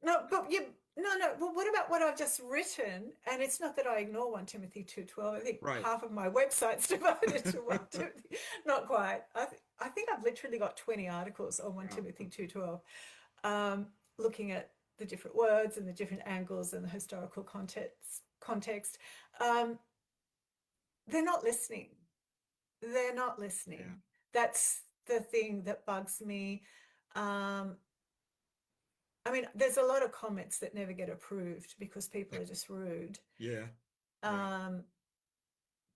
no, but you, no. Well, what about what I've just written? And it's not that I ignore 1 Timothy 2:12. I think right. half of my website's devoted to 1 Timothy. Not quite. I think I've literally got 20 articles on 1 Wow. Timothy 2:12, looking at the different words and the different angles and the historical context. Um, they're not listening. They're not listening. Yeah. That's the thing that bugs me. Um, I mean, there's a lot of comments that never get approved because people are just rude. Yeah. Yeah. Um,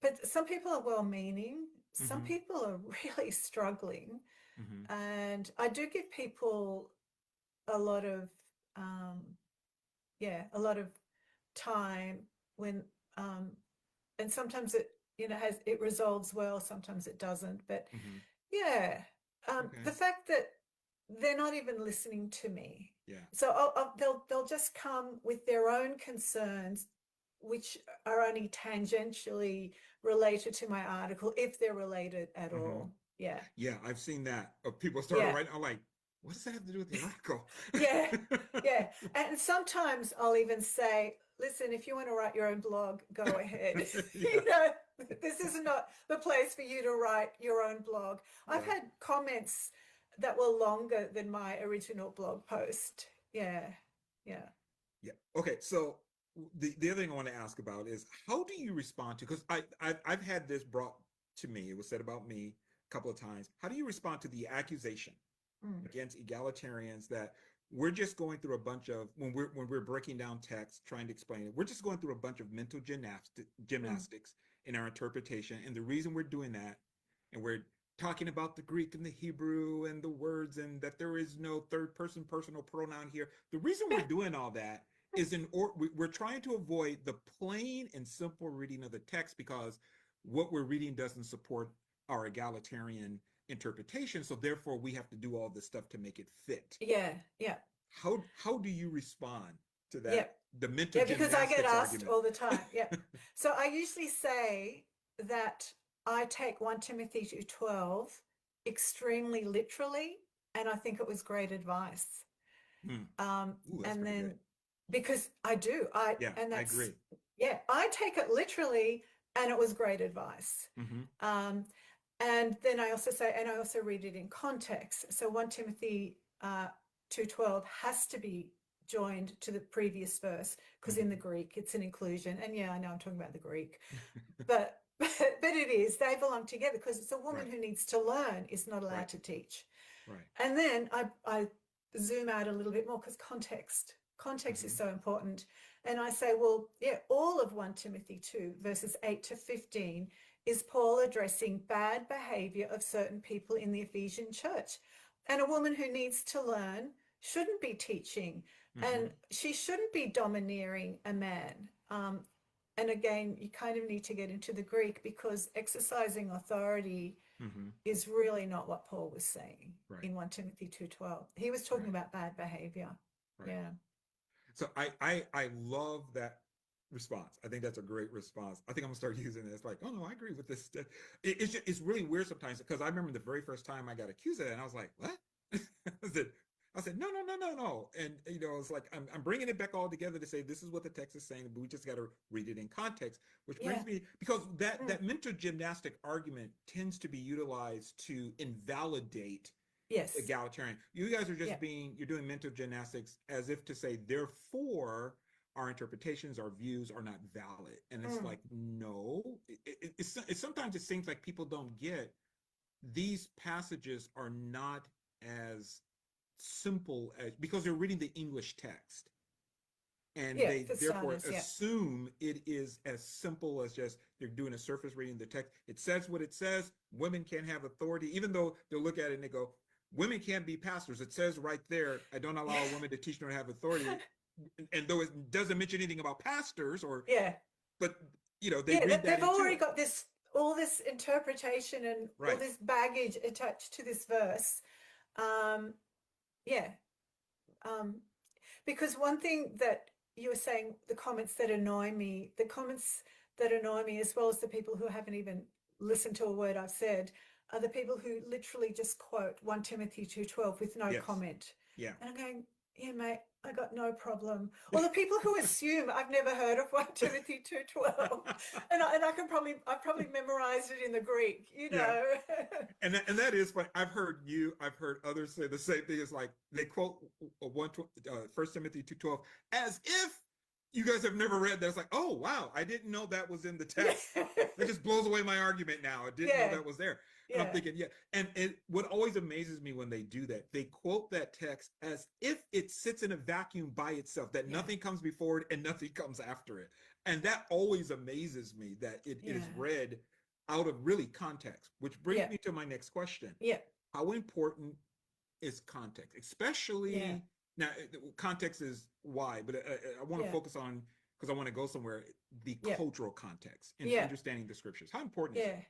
but some people are well-meaning. Some Mm-hmm. people are really struggling. Mm-hmm. And I do give people a lot of, um, a lot of time when, and sometimes it resolves well, sometimes it doesn't. But Mm-hmm. yeah, Okay. the fact that they're not even listening to me. Yeah. So they'll just come with their own concerns, which are only tangentially related to my article, if they're related at Mm-hmm. all. Yeah, Yeah, I've seen that. People started yeah, writing. I'm like, what does that have to do with the article? yeah, yeah. And sometimes I'll even say, listen, if you want to write your own blog, go ahead. Yeah. This is not the place for you to write your own blog. I've Yeah. had comments that were longer than my original blog post. Yeah, yeah. Yeah. Okay. So the other thing I want to ask about is how do you respond to, because I've had this brought to me. It was said about me a couple of times. How do you respond to the accusation Mm, against egalitarians that we're just going through a bunch of, when we're breaking down text, trying to explain it, we're just going through a bunch of mental mm. gymnastics in our interpretation. And the reason we're doing that, and we're talking about the Greek and the Hebrew and the words, and that there is no third person personal pronoun here. The reason we're doing all that is we're trying to avoid the plain and simple reading of the text, because what we're reading doesn't support our egalitarian interpretation. So therefore, we have to do all this stuff to make it fit. Yeah, yeah, How do you respond to yeah. that? The mental Yeah, because I get gymnastics asked argument. all the time. Yeah. So I usually say that I take 1 Timothy 2:12 extremely literally, and I think it was great advice. Hmm. Ooh, that's And pretty good. then because I do, Yeah, and I that's, agree. yeah, I take it literally, and it was great advice. Mm-hmm. Um, and then I also say, and I also read it in context. So 1 Timothy 2:12 has to be joined to the previous verse, because in the Mm-hmm. Greek it's an inclusion. And yeah, I know I'm talking about the Greek, but but it is, they belong together, because it's a woman Right, who needs to learn is not right, allowed to teach. right. And then I zoom out a little bit more, because context is Mm-hmm. so important. And I say, well, yeah, all of 1 Timothy 2 verses 8 to 15 is Paul addressing bad behavior of certain people in the Ephesian church. And a woman who needs to learn shouldn't be teaching, Mm-hmm. and she shouldn't be domineering a man. And again, you kind of need to get into the Greek, because exercising authority Mm-hmm. is really not what Paul was saying Right, in 1 Timothy 2:12. He was talking right, about bad behavior. right. Yeah. So I love that response. I think that's a great response. I think I'm gonna start using it. It's like, oh no, I agree with this. It's really weird sometimes, because I remember the very first time I got accused of that, and I was like, what? I said, no. And it's like I'm bringing it back all together to say this is what the text is saying, but we just got to read it in context. Which Yeah. brings me, because that Mm. that mental gymnastic argument tends to be utilized to invalidate Yes. egalitarian. You guys are Yeah. just you're doing mental gymnastics as if to say, therefore, our interpretations, our views are not valid. And it's like, no, sometimes it seems like people don't get these passages are not as simple as, because they're reading the English text and Yeah, they for therefore starters, yeah. assume it is as simple as just they're doing a surface reading of the text. It says what it says. Women can't have authority, even though they'll look at it and they go, women can't be pastors. It says right there, I don't allow a woman to teach nor have authority. And though it doesn't mention anything about pastors or, Yeah. but they Yeah, read that they've into already it. got this, all this interpretation and all Right. this baggage attached to this verse. Yeah. Um, because one thing that you were saying, the comments that annoy me, as well as the people who haven't even listened to a word I've said, are the people who literally just quote 1 Timothy 2:12 with no Yes. comment. Yeah. And I'm going, yeah, mate, I got no problem. Or the people who assume I've never heard of 1 Timothy 2:12. And I've probably memorized it in the Greek, Yeah. And that is funny. I've heard others say the same thing. It's like they quote 1 Timothy 2:12 as if you guys have never read that. It's like, oh wow, I didn't know that was in the text. That just blows away my argument now. I didn't know that was there. And I'm thinking, yeah. And what always amazes me when they do that, they quote that text as if it sits in a vacuum by itself, that nothing comes before it and nothing comes after it. And that always amazes me that it is read out of really context, which brings me to my next question. Yeah. How important is context, especially now? Context is why, but I want to focus on, because I want to go somewhere, the cultural context and understanding the scriptures. How important is it?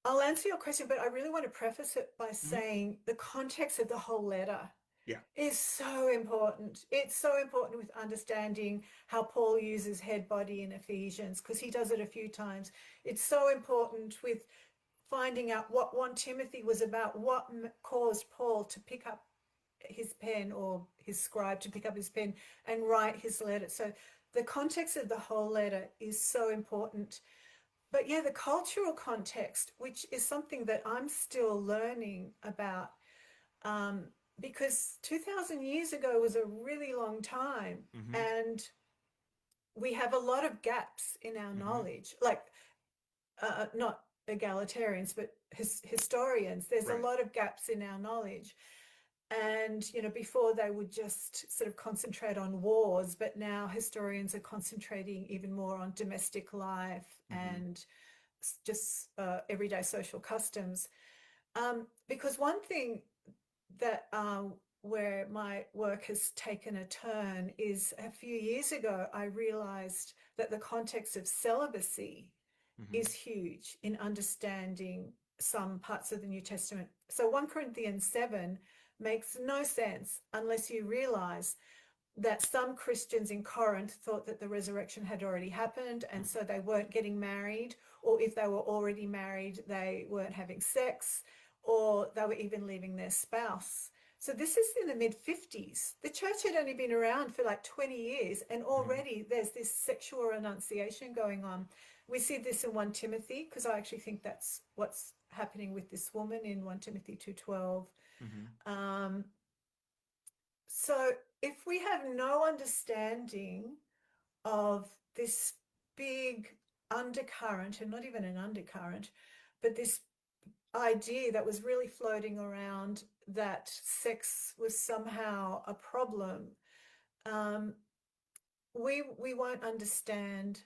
I'll answer your question, but I really want to preface it by saying the context of the whole letter is so important. It's so important with understanding how Paul uses head, body in Ephesians, because he does it a few times. It's so important with finding out what 1 Timothy was about, what caused Paul to pick up his pen, or his scribe to pick up his pen and write his letter. So the context of the whole letter is so important. But yeah, the cultural context, which is something that I'm still learning about, because 2000 years ago was a really long time, and we have a lot of gaps in our knowledge, like not egalitarians, but historians. There's a lot of gaps in our knowledge. And, before they would just sort of concentrate on wars, but now historians are concentrating even more on domestic life and just everyday social customs. Because one thing that where my work has taken a turn is, a few years ago, I realized that the context of celibacy is huge in understanding some parts of the New Testament. So 1 Corinthians 7 makes no sense unless you realize that some Christians in Corinth thought that the resurrection had already happened, and so they weren't getting married, or if they were already married, they weren't having sex, or they were even leaving their spouse. So this is in the mid-50s. The church had only been around for like 20 years, and already there's this sexual renunciation going on. We see this in 1 Timothy, because I actually think that's what's happening with this woman in 1 Timothy 2:12. So if we have no understanding of this big undercurrent, and not even an undercurrent, but this idea that was really floating around, that sex was somehow a problem, we won't understand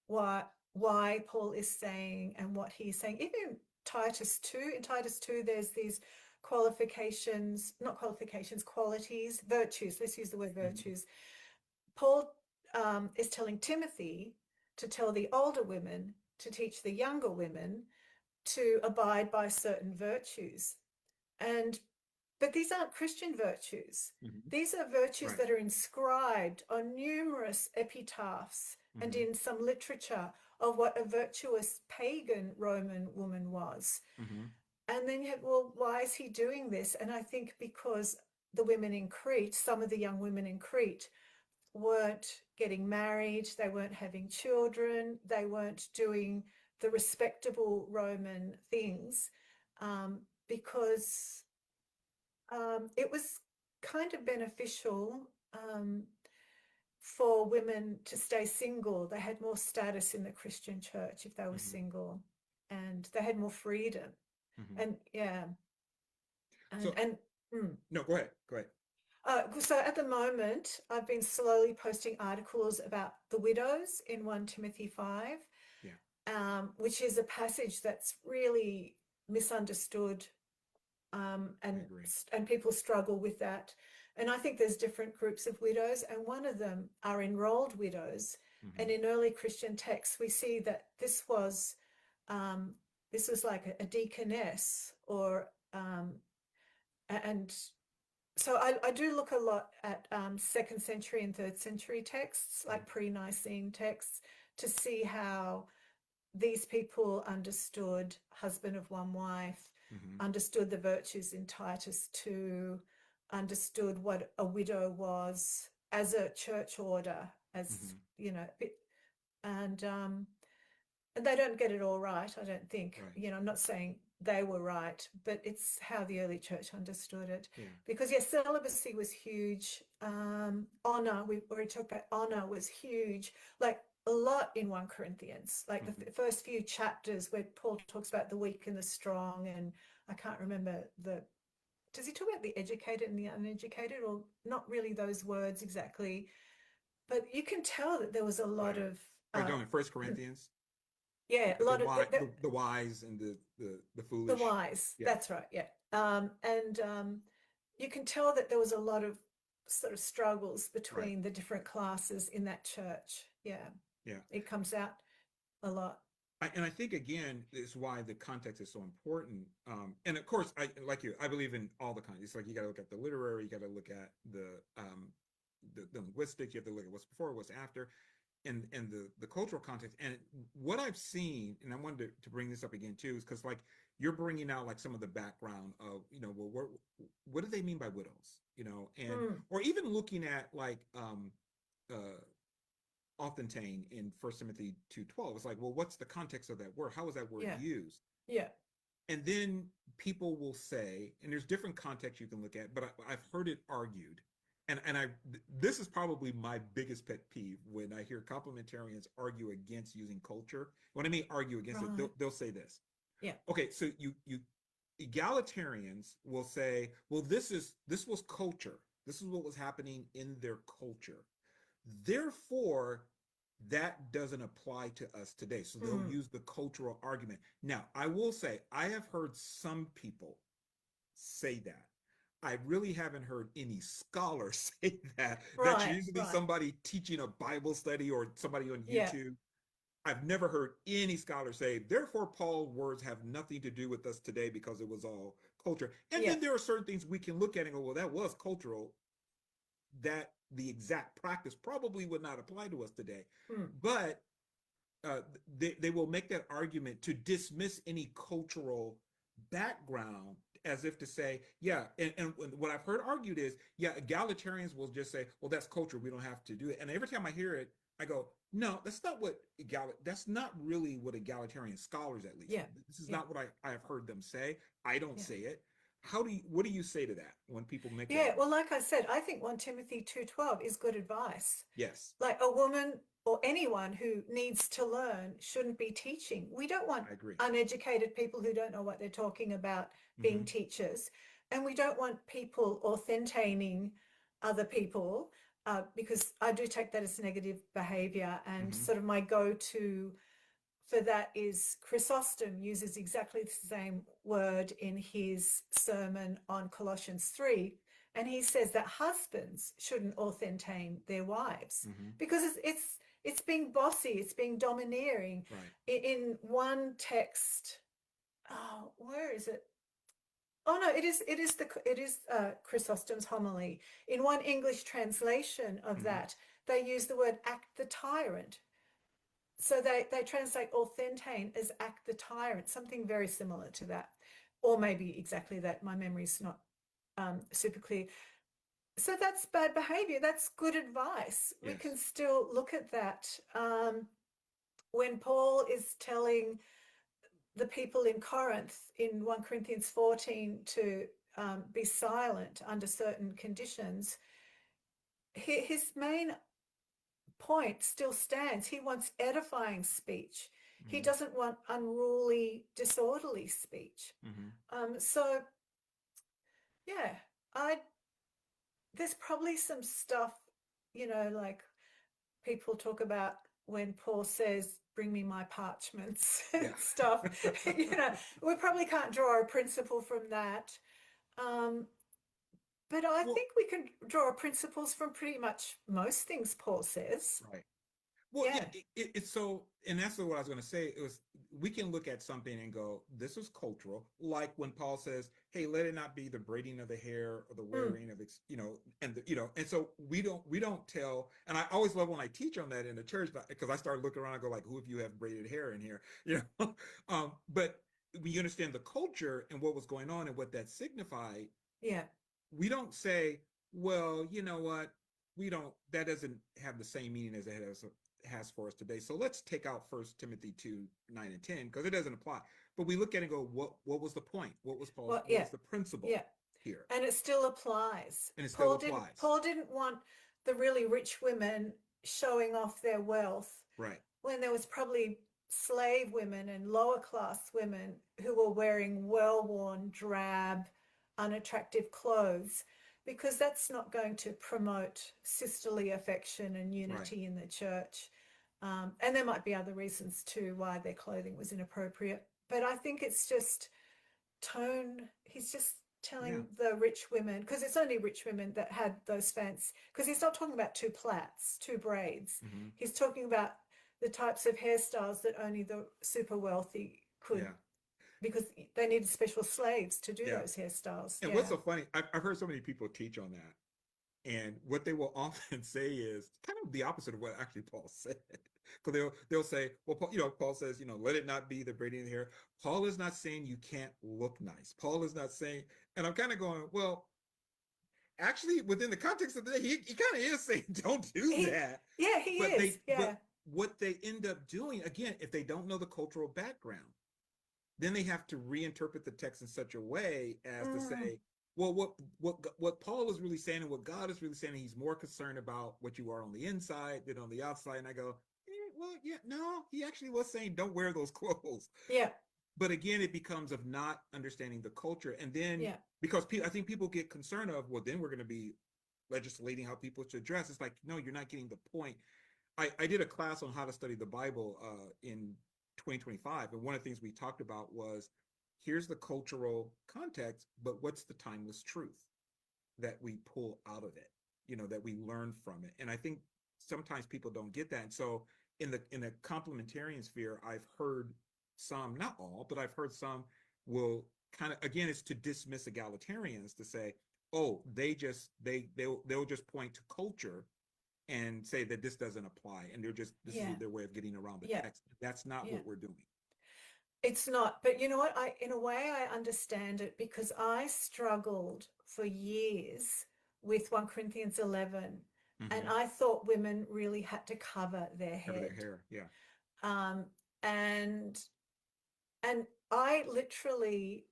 why Paul is saying and what he's saying. Even Titus 2, in Titus 2, there's these qualities, virtues. Let's use the word virtues. Paul is telling Timothy to tell the older women to teach the younger women to abide by certain virtues. But these aren't Christian virtues. These are virtues that are inscribed on numerous epitaphs and in some literature of what a virtuous pagan Roman woman was. And then you have, well, why is he doing this? And I think because the women in Crete, some of the young women in Crete, weren't getting married, they weren't having children, they weren't doing the respectable Roman things, because it was kind of beneficial for women to stay single. They had more status in the Christian church if they were single, and they had more freedom. And yeah, So and no, go ahead. Go ahead. so at the moment, I've been slowly posting articles about the widows in 1 Timothy 5, Yeah. Which is a passage that's really misunderstood, and people struggle with that. And I think there's different groups of widows, and one of them are enrolled widows. And in early Christian texts, we see that this was like a deaconess, or and so I do look a lot at 2nd century and 3rd century texts, like pre-Nicene texts, to see how these people understood husband of one wife, understood the virtues in Titus 2, understood what a widow was as a church order, as you know, and they don't get it all right, I don't think. Right. You know, I'm not saying they were right, but it's how the early church understood it. Yeah. Because yes, celibacy was huge. Honor, we've already talked about honor, was huge. Like a lot in 1 Corinthians, like the first few chapters where Paul talks about the weak and the strong, and I can't remember does he talk about the educated and the uneducated, or not really those words exactly, but you can tell that there was a lot of don't in 1 Corinthians. Yeah, a lot of the wise and the foolish. The wise, yeah. That's right, yeah. You can tell that there was a lot of sort of struggles between the different classes in that church. Yeah. It comes out a lot. And I think, again, is why the context is so important. And of course, I believe in all the context. It's like you got to look at the literary, you got to look at the linguistics, you have to look at what's before, what's after, and the cultural context. And what I've seen, and I wanted to bring this up again too, is because like you're bringing out like some of the background of, you know, well, what do they mean by widows, you know, and or even looking at like Authentane in 1 Timothy 2:12. It's like, well, what's the context of that word? How is that word used? Yeah. And then people will say, and there's different contexts you can look at, but I've heard it argued. And this is probably my biggest pet peeve when I hear complementarians argue against using culture. When I mean argue against it, they'll say this. Yeah. Okay, so you egalitarians will say, well, this was culture. This is what was happening in their culture. Therefore, that doesn't apply to us today. So they'll use the cultural argument. Now, I will say, I have heard some people say that. I really haven't heard any scholars say that. That's usually somebody teaching a Bible study or somebody on YouTube. I've never heard any scholar say, therefore, Paul's words have nothing to do with us today because it was all culture. And then there are certain things we can look at and go, well, that was cultural. That the exact practice probably would not apply to us today. But they will make that argument to dismiss any cultural background as if to say, yeah, and what I've heard argued is, yeah, egalitarians will just say, well, that's culture, we don't have to do it. And every time I hear it, I go, no, that's not what that's not really what egalitarian scholars, at least. This is not what I have heard them say. I don't say it. What do you say to that when people make that? Well, like I said, I think 1 Timothy 2:12 is good advice. Yes. Like a woman or anyone who needs to learn shouldn't be teaching. We don't want uneducated people who don't know what they're talking about being teachers. And we don't want people authentating other people, because I do take that as negative behavior. And sort of my go-to for that is Chrysostom uses exactly the same word in his sermon on Colossians 3. And he says that husbands shouldn't authentate their wives because it's being bossy, it's being domineering. In one text, where is it? Oh no, it is Chrysostom's homily. In one English translation of that, they use the word act the tyrant. So they translate authentate as act the tyrant, something very similar to that, or maybe exactly that. My memory's not super clear. So that's bad behavior. That's good advice. We can still look at that. When Paul is telling the people in Corinth in 1 Corinthians 14 to be silent under certain conditions, his main point still stands. He wants edifying speech. He Mhm. doesn't want unruly, disorderly speech. Mhm. So yeah, I there's probably some stuff, like people talk about when Paul says, "Bring me my parchments" and Yeah. stuff. We probably can't draw a principle from that. Um, but I Well, think we can draw principles from pretty much most things Paul says. right. Well, yeah, Yeah. it's so, and that's what I was going to say. It was, we can look at something and go, this is cultural. Like when Paul says, "Hey, let it not be the braiding of the hair or the Mm, wearing of, and and so we don't tell. And I always love when I teach on that in the church because I start looking around and go like, who of you have braided hair in here, But when you understand the culture and what was going on and what that signified, yeah. we don't say, well, you know what, we don't, that doesn't have the same meaning as it has for us today. So let's take out First Timothy 2, 9 and 10, because it doesn't apply. But we look at it and go, what was the point? Well, What yeah. was the principle Yeah. here? And it still applies. And it still Paul didn't applies. Paul didn't want the really rich women showing off their wealth Right. when there was probably slave women and lower class women who were wearing well-worn, drab, unattractive clothes, because that's not going to promote sisterly affection and Right. unity in the church. And there might be other reasons too why their clothing was inappropriate. But I think it's just tone. He's just Yeah. telling the rich women, because it's only rich women that had those fancy, because he's not talking about two plaits, two braids. Hmm. He's talking about the types of hairstyles that only the super wealthy could, Yeah. because they needed special slaves to do Yeah. those hairstyles. And what's Yeah. so funny, I've heard so many people teach on that. And what they will often say is kind of the opposite of what actually Paul said. Because they'll say, well, Paul says, let it not be the braiding of the hair. Paul is not saying you can't look nice. Paul is not saying, and I'm kind of going, well, actually, within the context of the day, he kind of is saying don't do He, that. yeah, he But is. Yeah. what they end up doing, again, if they don't know the cultural background, then they have to reinterpret the text in such a way as to Mm, say, well, what Paul is really saying and what God is really saying, he's more concerned about what you are on the inside than on the outside. And I go, well, yeah, no, he actually was saying don't wear those clothes. yeah. But again, it becomes of not understanding the culture, and then Yeah. because I think people get concerned of, well, then we're going to be legislating how people should dress. It's like, no, you're not getting the point. I did a class on how to study the Bible in 2025. And one of the things we talked about was here's the cultural context, but what's the timeless truth that we pull out of it, that we learn from it. And I think sometimes people don't get that. And so in the complementarian sphere, I've heard some, not all, but I've heard some will kind of, again, it's to dismiss egalitarians to say, oh, they'll just point to culture and say that this doesn't apply, and this is Yeah. their way of getting around the Yeah. text. That's not Yeah. what we're doing. It's not, but you know what? In a way, I understand it because I struggled for years with 1 Corinthians 11, and Mm-hmm. I thought women really had to cover their Cover their head. hair, yeah. Um, and and I literally,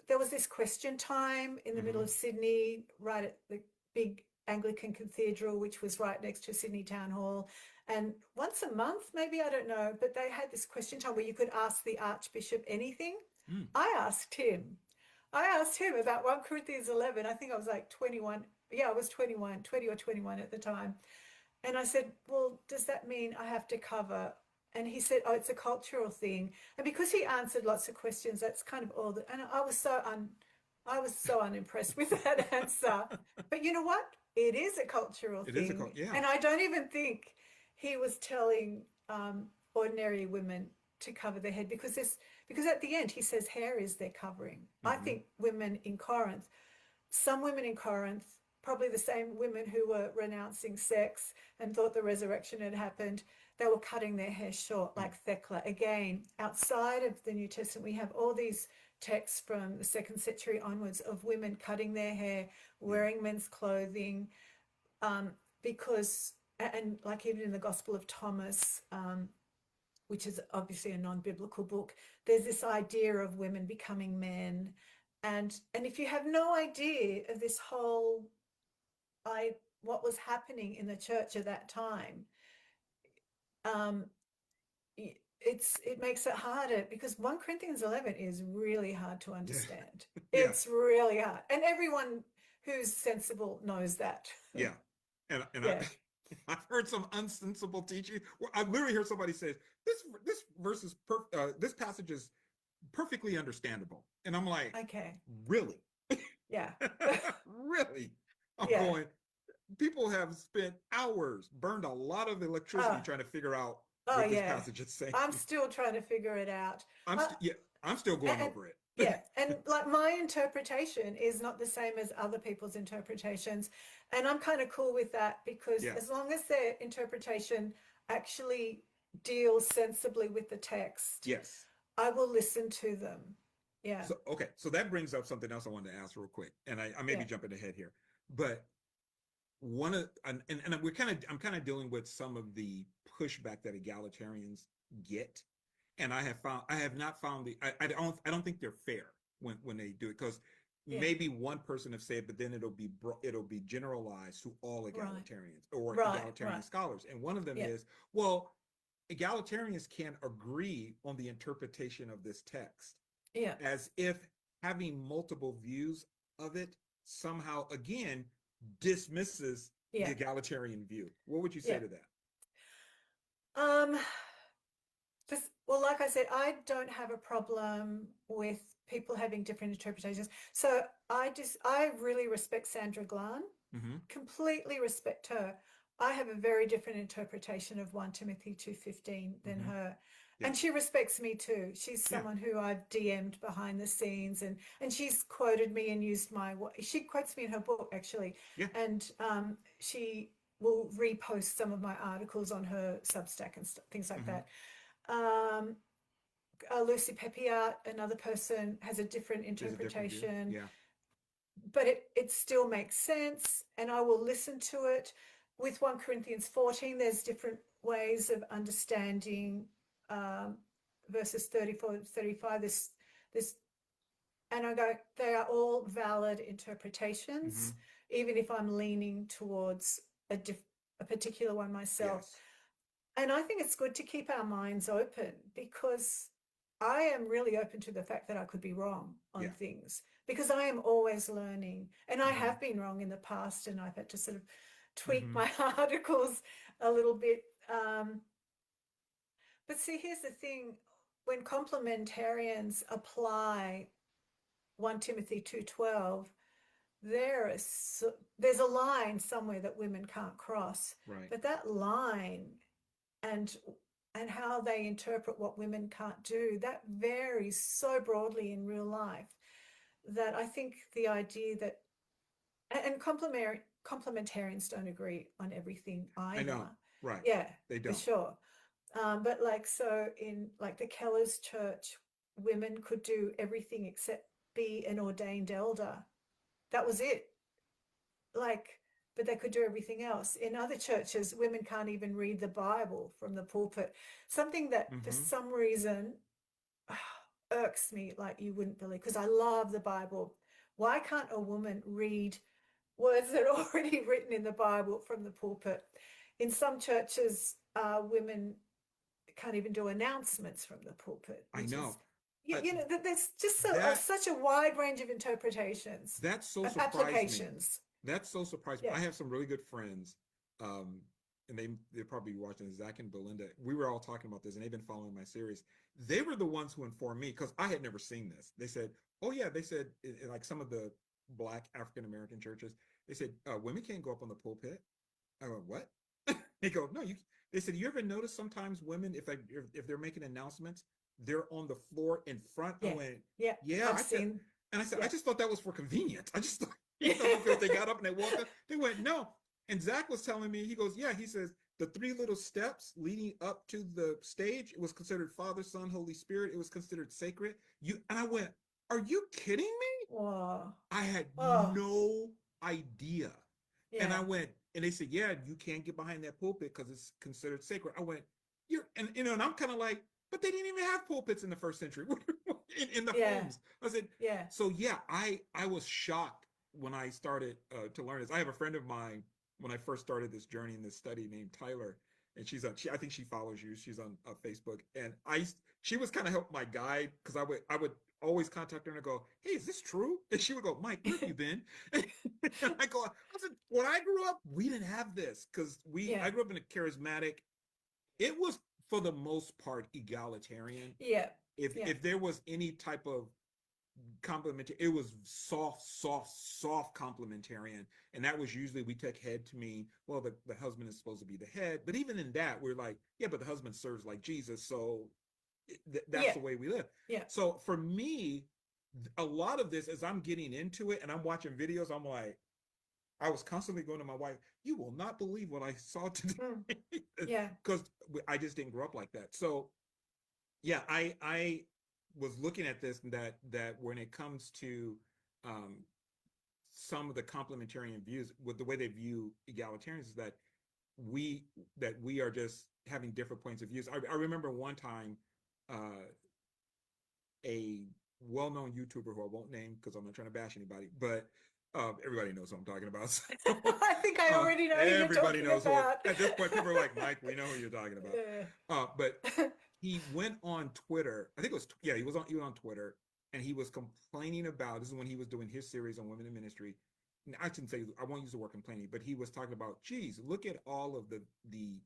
there was this question time in the middle Mm-hmm. of Sydney, right at the big Anglican Cathedral, which was right next to Sydney Town Hall. And once a month, maybe, I don't know, but they had this question time where you could ask the Archbishop anything. Mm. I asked him. I asked him about 1 Corinthians 11. I think I was like 21. Yeah, I was 21, 20 or 21 at the time. And I said, well, does that mean I have to cover? And he said, oh, it's a cultural thing. And because he answered lots of questions, that's kind of all that. And I was so unimpressed with that answer. But you know what? It is a cultural It is a thing. yeah. And I don't even think he was telling ordinary women to cover their head because at the end he says hair is their covering. I Mm-hmm. think some women in Corinth, probably the same women who were renouncing sex and thought the resurrection had happened, they were cutting their hair short, Mm. like Thecla. Again, outside of the New Testament, we have all these texts from the 2nd century onwards of women cutting their hair, Yeah. wearing men's clothing, because, and like even in the Gospel of Thomas, which is obviously a non-biblical book, there's this idea of women becoming men. And if you have no idea of this whole what was happening in the church at that time, um, it makes it harder because 1 Corinthians 11 is really hard to understand. Yeah. It's really hard, and everyone who's sensible knows that. Yeah. And Yeah. I've heard some unsensible teaching. Well, I literally heard somebody say this verse is this passage is perfectly understandable, and I'm like, Okay. really? Yeah. Really? I'm Yeah. going. People have spent hours, burned a lot of electricity Oh, trying to figure out oh what this yeah. passage is saying. I'm still trying to figure it out. Uh, Yeah, I'm still going and over it. yeah, and like my interpretation is not the same as other people's interpretations, and I'm kind of cool with that because Yeah. as long as their interpretation actually deals sensibly with the text, Yes. I will listen to them. Yeah. So okay, so that brings up something else I wanted to ask real quick, and I may be Yeah. jumping ahead here, but one of and I'm kind of dealing with some of the pushback that egalitarians get, and I have not found I don't think they're fair when they do it, because Yeah. maybe one person have said, but then it'll be generalized to all Right. egalitarians or Right. egalitarian Right. scholars, and one of them Yeah. is, well, egalitarians can agree on the interpretation of this text, Yeah. as if having multiple views of it somehow again dismisses the Yeah. egalitarian view. What would you say Yeah. to that? Um, well, like I said, I don't have a problem with people having different interpretations. So I really respect Sandra Glan, Mm-hmm. completely respect her. I have a very different interpretation of 1 Timothy 2:15 than Mm-hmm. her. Yeah. And she respects me too. She's Yeah. someone who I've DM'd behind the scenes, and she's quoted me and used she quotes me in her book actually. Yeah. And she will repost some of my articles on her Substack and things like Mm-hmm. that. Um, Lucy Pepiat, another person, has a different There's a different view. interpretation, Yeah. but it still makes sense, and I will listen to it. With 1 Corinthians 14, there's different ways of understanding um, verses 34 to 35. This, and I go, they are all valid Mm-hmm. interpretations, even if I'm leaning towards a particular one myself. Yes. And I think it's good to keep our minds open because I am really open to the fact that I could be wrong on Yeah. things because I am always learning. And I Mm-hmm. have been wrong in the past and I've had to sort of tweak Mm-hmm. my articles a little bit. But see, here's the thing, when complementarians apply 1 Timothy 2:12, there's a line somewhere that women can't cross. Right. But that line and how they interpret what women can't do, that varies so broadly in real life that I think the idea that and complementarians don't agree on everything I either. know. Right. Yeah, They for don't. sure. But like so in like the Keller's church, women could do everything except be an ordained elder. That was it. Like, but they could do everything else. In other churches, women can't even read the Bible from the pulpit. Something that for Mm-hmm. some reason irks me like you wouldn't believe, because I love the Bible. Why can't a woman read words that are already written in the Bible from the pulpit? In some churches, women can't even do announcements from the pulpit, I which is, know. Uh, there's just that such a wide range of interpretations, that so surprised me. applications. That's so surprising. Yeah. I have some really good friends, um, and they're probably watching this, Zach and Belinda. We were all talking about this, and they've been following my series. They were the ones who informed me because I had never seen this. They said, "Oh yeah," they said, in like some of the Black African American churches, they said women can't go up on the pulpit. I went, "What?" They go, "No, you." They said, "You ever notice sometimes women, if they're making announcements, they're on the floor in front." I Yeah, went, yeah, "Yeah." I've I said, seen. and I said, "I Yeah, just thought that was for convenience. I just thought." yeah, Because they got up and they walked up. They went, no. And Zach was telling me, he goes, yeah, he says, the three little steps leading up to the stage, it was considered Father, Son, Holy Spirit. It was considered sacred. And I went, are you kidding me? wow, I had oh, no idea. And yeah, I went, and they said, yeah, you can't get behind that pulpit because it's considered sacred. I went, and I'm kind of like, but they didn't even have pulpits in the first century in the yeah, homes. I said, yeah, so yeah, I was shocked when I started to learn this. I have a friend of mine when I first started this journey in this study named Tyler. and I think she follows you. She's on Facebook, and she was kind of help my guide because I would always contact her and I go, hey, is this true? And she would go, Mike, where have you been? And I said, when I grew up, we didn't have this because Yeah. I grew up in a charismatic. It was for the most part egalitarian. Yeah. Yeah. If there was any type of complimentary, it was soft complementarian, and that was usually we took head to mean, well, the husband is supposed to be the head, but even in that we're like, yeah, but the husband serves like Jesus, so that's Yeah. the way we live. Yeah. So for me, a lot of this, as I'm getting into it and I'm watching videos, I'm like, I was constantly going to my wife, you will not believe what I saw today. Yeah. Because I just didn't grow up like that. So yeah, I was looking at this, that when it comes to um, some of the complementarian views, with the way they view egalitarians, is we we are just having different points of views. I remember one time uh, a well-known YouTuber who I won't name because I'm not trying to bash anybody, but everybody knows what I'm talking about. So, I think I already know who you're everybody talking knows about. at this point, people are like, Mike, we know who you're talking about. But he went on Twitter. I think it was, yeah, he was on Twitter, and he was complaining about, this is when he was doing his series on women in ministry. And I shouldn't say, I won't use the word complaining, but he was talking about, geez, look at all of the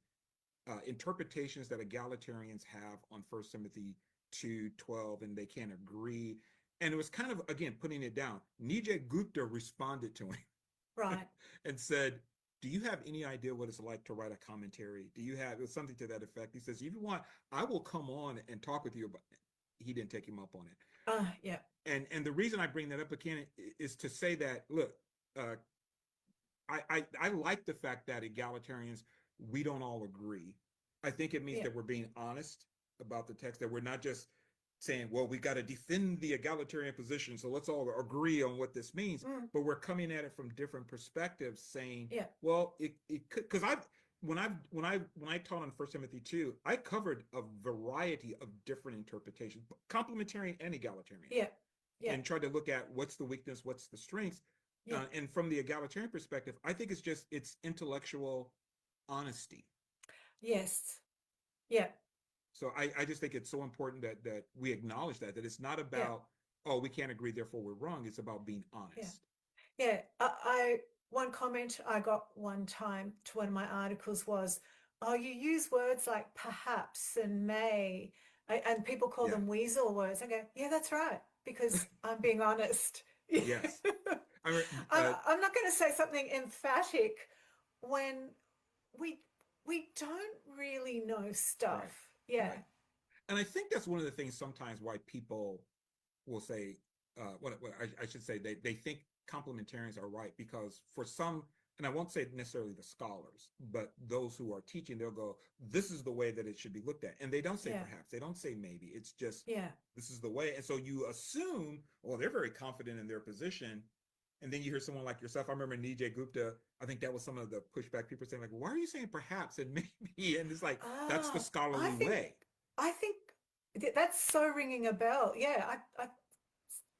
interpretations that egalitarians have on First Timothy 2:12, and they can't agree. And it was kind of, again, putting it down. Nijay Gupta responded to him Right. and said, do you have any idea what it's like to write a commentary? Do you have, it was something to that effect. He says, if you want, I will come on and talk with you about it. He didn't take him up on it. Yeah. And the reason I bring that up again is to say that, look, I like the fact that egalitarians, we don't all agree. I think it means Yeah. that we're being honest about the text, that we're not just saying, well, we got to defend the egalitarian position, so let's all agree on what this means. But we're coming at it from different perspectives, saying, Yeah. well, it could, because when I taught on First Timothy 2, I covered a variety of different interpretations, complementarian and egalitarian. Yeah. Yeah. And tried to look at what's the weakness, what's the strengths. Yeah. And from the egalitarian perspective, I think it's intellectual honesty. Yes. Yeah. So I just think it's so important that we acknowledge that it's not about, oh, we can't agree, therefore we're wrong. It's about being honest. Yeah. One comment I got one time to one of my articles was, oh, you use words like perhaps and may, and people call them weasel words. I go, yeah, that's right, because I'm being honest. Yes. I'm not going to say something emphatic when we don't really know stuff. Right. Yeah. Right. And I think that's one of the things sometimes why people will say, what I should say, they think complementarians are right, because for some, and I won't say necessarily the scholars, but those who are teaching, they'll go, this is the way that it should be looked at. And they don't say perhaps, they don't say maybe, it's just, this is the way. And so you assume, well, they're very confident in their position. And then you hear someone like yourself. I remember Nijay Gupta, I think that was some of the pushback, people saying like, why are you saying perhaps and maybe? And it's like, that's the scholarly way. I think that's so ringing a bell. Yeah,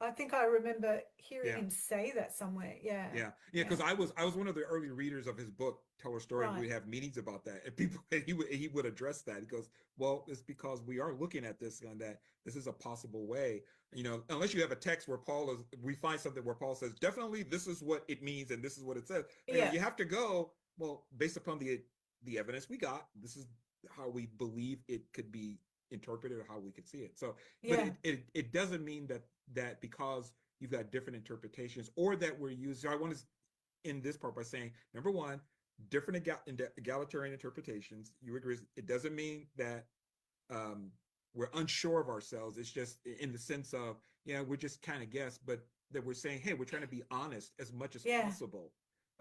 I think I remember hearing him say that somewhere. Yeah. Yeah. Because I was one of the early readers of his book, Tell Her Story. Right. We'd have meetings about that, and he would address that. He goes, well, it's because we are looking at this and that this is a possible way. Unless you have a text where we find something where Paul says, definitely this is what it means and this is what it says. You have to go, well, based upon the evidence we got, this is how we believe it could be interpreted or how we could see it. So, but it doesn't mean that because you've got different interpretations or that we're using. So I want to end this part by saying, number one, different egalitarian interpretations. You agree? It doesn't mean that we're unsure of ourselves. It's just in the sense of, we're just kind of guess, but that we're saying, hey, we're trying to be honest as much as possible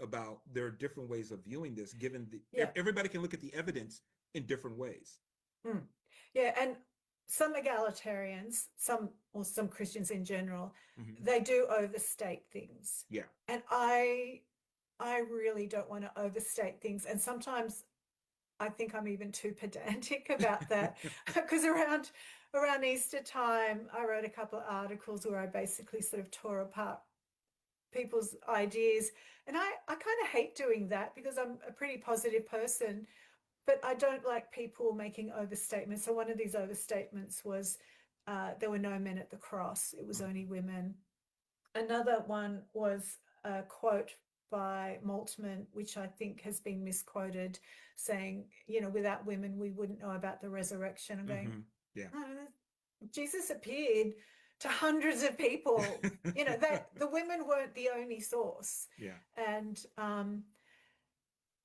about there are different ways of viewing this, given everybody can look at the evidence in different ways. Yeah, and some egalitarians, some Christians in general, they do overstate things. Yeah. And I really don't want to overstate things. And sometimes I think I'm even too pedantic about that, because around Easter time, I wrote a couple of articles where I basically sort of tore apart people's ideas. And I kind of hate doing that, because I'm a pretty positive person. but I don't like people making overstatements. So one of these overstatements was there were no men at the cross, it was only women. Another one was a quote by Moltmann, which I think has been misquoted, saying, without women, we wouldn't know about the resurrection. I'm going, Yeah. oh, Jesus appeared to hundreds of people. That the women weren't the only source. Yeah. And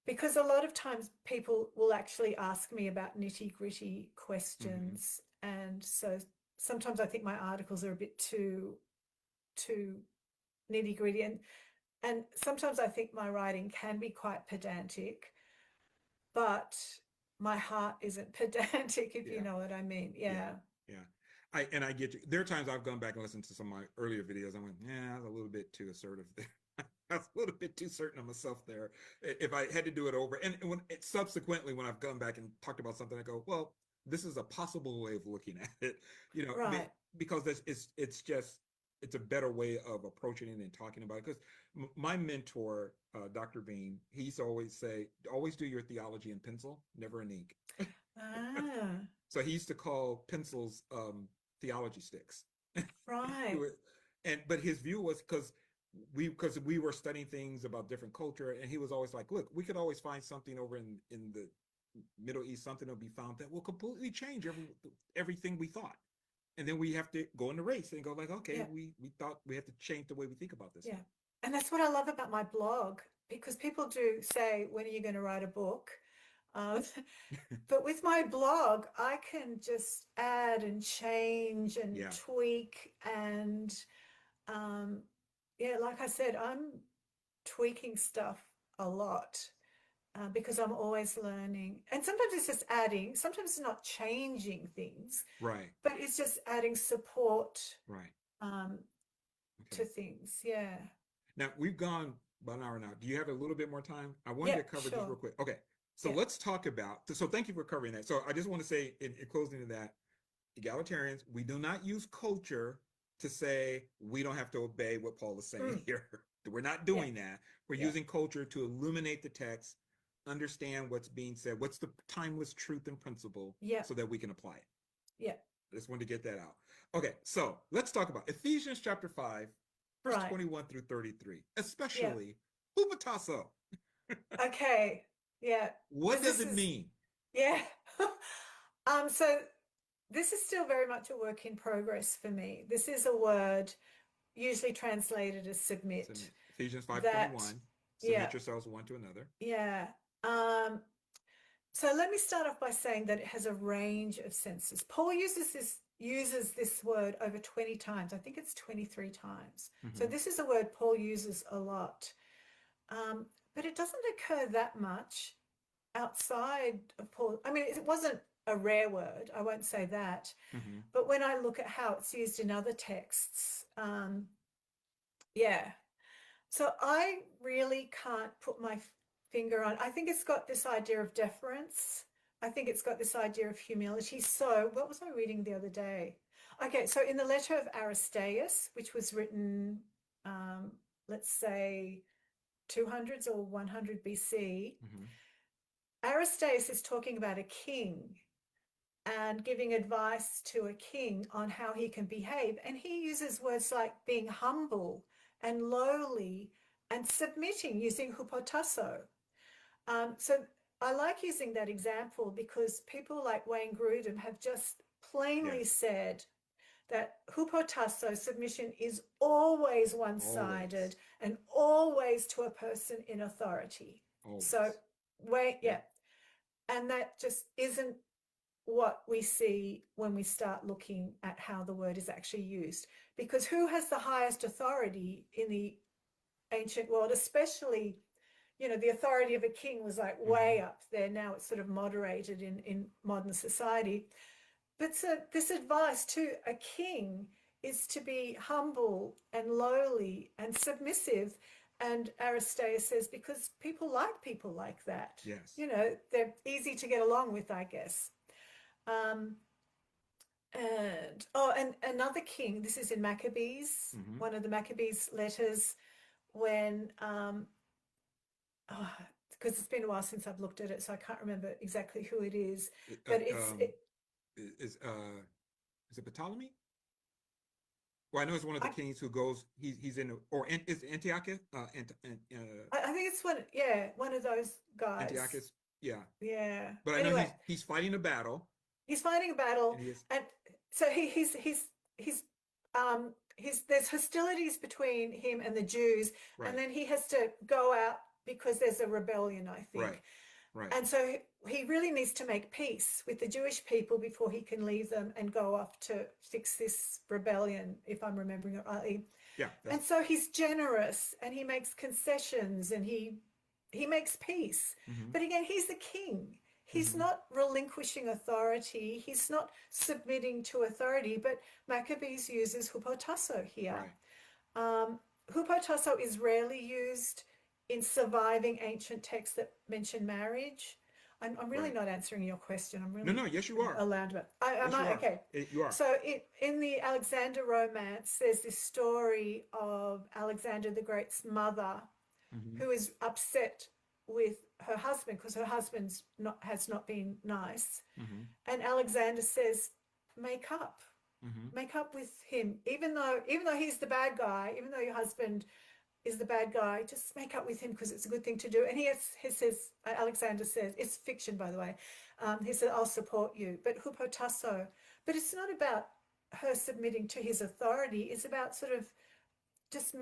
because a lot of times people will actually ask me about nitty-gritty questions, and so sometimes I think my articles are a bit too nitty-gritty, and sometimes I think my writing can be quite pedantic, but my heart isn't pedantic, if you know what I mean. Yeah. I get you. There are times I've gone back and listened to some of my earlier videos. I'm like, yeah, I was a little bit too assertive there. I was a little bit too certain of myself there. If I had to do it over, and subsequently when I've gone back and talked about something, I go, well, this is a possible way of looking at it, Right. because it's a better way of approaching it and talking about it. Because my mentor, Dr. Bean, he used to always say, always do your theology in pencil, never in ink. Ah, So he used to call pencils theology sticks. right. But his view was because we were studying things about different culture, and he was always like, look, we could always find something over in the Middle East, something will be found that will completely change everything we thought. And then we have to go in the race and go like, okay, Yeah. we thought we have to change the way we think about this Yeah. now. And that's what I love about my blog, because people do say, when are you going to write a book? Um, but with my blog, I can just add and change and Yeah. tweak. And like I said, I'm tweaking stuff a lot because I'm always learning. And sometimes it's just adding, sometimes it's not changing things, Right. but it's just adding support Right. um, Okay. to things. Yeah. Now we've gone about an hour now. Do you have a little bit more time? I wanted Yeah, to cover just sure. real quick. Okay. So Yeah. let's talk about, so thank you for covering that. So I just want to say in closing to that, egalitarians, we do not use culture to say we don't have to obey what Paul is saying Mm. here. We're not Yeah. doing that. We're Yeah. using culture to illuminate the text, understand what's being said, what's the timeless truth and principle, Yeah. so that we can apply it. Yeah. I just wanted to get that out. Okay, so let's talk about Ephesians chapter 5, verse Right. 21 through 33, Yeah. especially hubatasso. Okay. Yeah. What Because does this it is, mean? yeah. So this is still very much a work in progress for me. This is a word usually translated as submit. Submit. Ephesians That, 5:21. yeah. Submit yourselves one to another. Yeah. So let me start off by saying that it has a range of senses. Paul uses this word over 20 times. I think it's 23 times. So this is a word Paul uses a lot. But it doesn't occur that much outside of Paul. I mean, it wasn't a rare word, I won't say that. But when I look at how it's used in other texts, yeah. So I really can't put my finger on. I think it's got this idea of deference. I think it's got this idea of humility. So what was I reading the other day? Okay, so in the letter of Aristeas, which was written, let's say 200s or 100 BC, Aristeas is talking about a king and giving advice to a king on how he can behave. And he uses words like being humble and lowly and submitting, using hupotasso. So I like using that example because people like Wayne Grudem have just plainly said that hupotasso, submission, is always one-sided and always to a person in authority. Always. So, and that just isn't what we see when we start looking at how the word is actually used. Because who has the highest authority in the ancient world, especially, the authority of a king was like way up there. Now it's sort of moderated in modern society. But so this advice to a king is to be humble and lowly and submissive. And Aristeas says, because people like that. Yes. They're easy to get along with, I guess. And another king, this is in Maccabees, one of the Maccabees letters, when because it's been a while since I've looked at it, so I can't remember exactly who it is. It- But is is it Ptolemy? Well, I know it's one of the I, kings who goes. He's in, or is it Antiochus? I think it's one of those guys. Antiochus. Yeah, Yeah. but I know Anyway, he's fighting a battle, he's fighting a battle, and he is and so he's there's hostilities between him and the Jews, and right, then he has to go out because there's a rebellion, I right, think. right. And so he really needs to make peace with the Jewish people before he can leave them and go off to fix this rebellion, if I'm remembering it rightly. Yeah, that's And so he's generous and he makes concessions and he makes peace. hmm But again, he's the king. He's hmm not relinquishing authority. He's not submitting to authority. But Maccabees uses hupotasso here. right. Um, Hupotasso is rarely used in surviving ancient texts that mention marriage. I'm really Right. not answering your question. I'm No, really no, yes, you being are. allowed to. Am Yes, you I? are. Okay. You are. So in the Alexander romance, there's this story of Alexander the Great's mother hmm who is upset with her husband because her husband's has not been nice. hmm And Alexander says, make up hmm make up with him, even though he's the bad guy, even though your husband is the bad guy, just make up with him because it's a good thing to do. And he says, Alexander says, it's fiction, by the way. He said, I'll support you. But hupotasso, but it's not about her submitting to his authority. It's about sort of just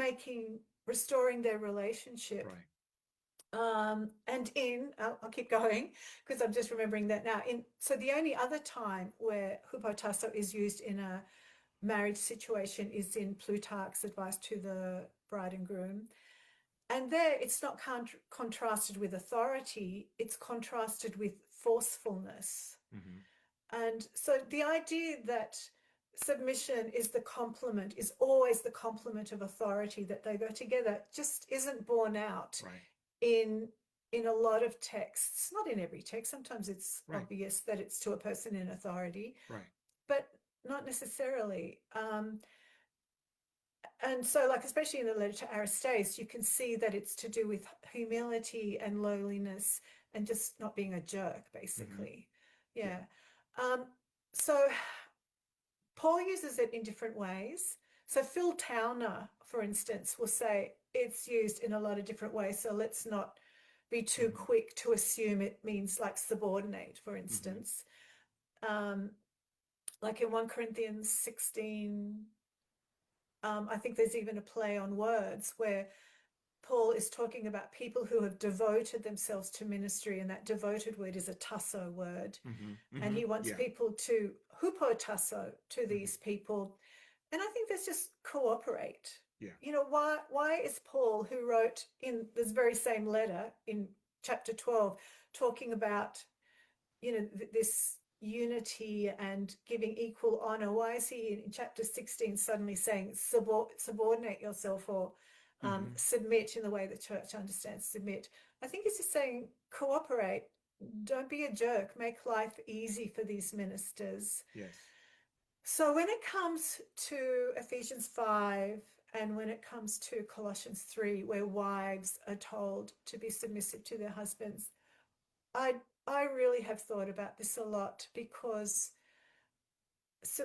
restoring their relationship. Right. And I'll keep going because I'm just remembering that now. So the only other time where hupotasso is used in a marriage situation is in Plutarch's advice to the bride and groom. And there it's not contrasted with authority, it's contrasted with forcefulness. hmm And so the idea that submission is always the complement of authority, that they go together, just isn't borne out Right. in a lot of texts. Not in every text. Sometimes it's Right. obvious that it's to a person in authority, Right. but not necessarily. And so, like, especially in the letter to Aristaeus, you can see that it's to do with humility and lowliness and just not being a jerk, hmm basically. Yeah. Yeah. Um, so Paul uses it in different ways. So Phil Towner, for instance, will say it's used in a lot of different ways. So let's not be too hmm quick to assume it means like subordinate, for hmm instance. Um, like in 1 Corinthians 16, I think there's even a play on words where Paul is talking about people who have devoted themselves to ministry, and that devoted word is a tasso word. And he wants Yeah. people to hupotasso to hmm these people. And I think that's just cooperate. Yeah. You know, why is Paul, who wrote in this very same letter in chapter 12, talking about, this unity and giving equal honor, why is he in chapter 16 suddenly saying subordinate yourself or hmm submit in the way the church understands submit? I think he's just saying cooperate, don't be a jerk, make life easy for these ministers. Yes. So when it comes to Ephesians 5 and when it comes to Colossians 3, where wives are told to be submissive to their husbands, I I really have thought about this a lot because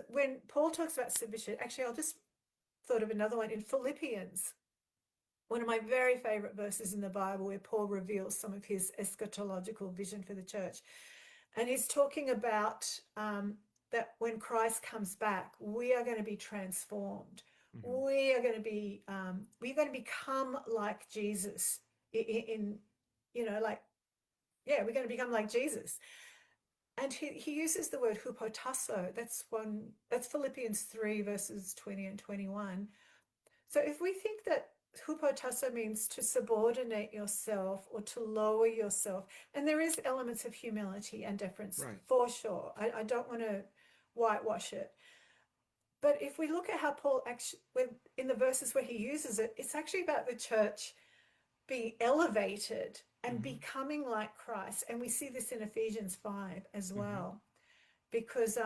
when Paul talks about submission, actually, I'll just thought of another one in Philippians, one of my very favorite verses in the Bible, where Paul reveals some of his eschatological vision for the church. And he's talking about that when Christ comes back, we are going to be transformed. hmm We are going to be, we're going to become like Jesus like, yeah, we're going to become like Jesus. And he uses the word hupotasso. That's Philippians 3, verses 20 and 21. So if we think that hupotasso means to subordinate yourself or to lower yourself, and there is elements of humility and deference Right. for sure. I don't want to whitewash it. But if we look at how Paul actually, in the verses where he uses it, it's actually about the church being elevated and hmm becoming like Christ. And we see this in Ephesians 5 as hmm well, because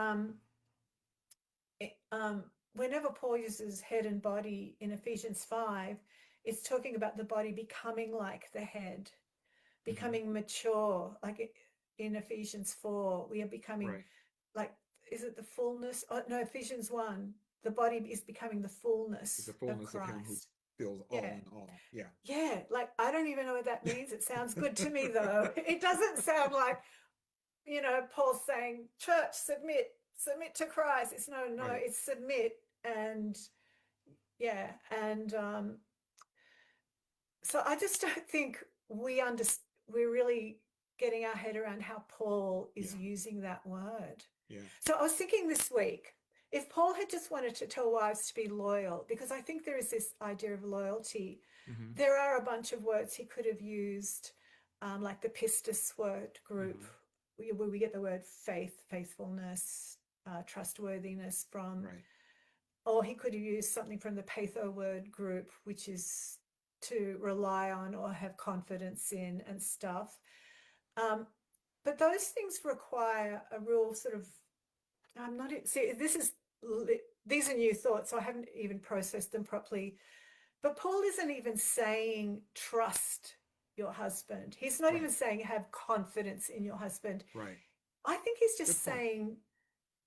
whenever Paul uses head and body in Ephesians 5, it's talking about the body becoming like the head, becoming mature, like in Ephesians 4, we are becoming Right. like, is it the fullness? Oh, no, Ephesians 1, the body is becoming the The fullness of fullness of him who Christ. fills all Yeah. in all. Yeah. Yeah. Like, I don't even know what that means. It sounds good to me, though. It doesn't sound like, Paul's saying, church, submit to Christ. It's no, Right. it's submit. And yeah. And so I just don't think we're really getting our head around how Paul is Yeah. using that word. Yeah. So I was thinking this week, if Paul had just wanted to tell wives to be loyal, because I think there is this idea of loyalty, Mm-hmm. there are a bunch of words he could have used, like the pistis word group, Mm-hmm. where we get the word faith, faithfulness, trustworthiness from, Right. or he could have used something from the patho word group, which is to rely on or have confidence in and stuff. Um, but those things require a real sort of, I'm not, see, these are new thoughts, so I haven't even processed them properly. But Paul isn't even saying trust your husband. He's not Right. even saying have confidence in your husband. Right. I think he's Good just point. saying,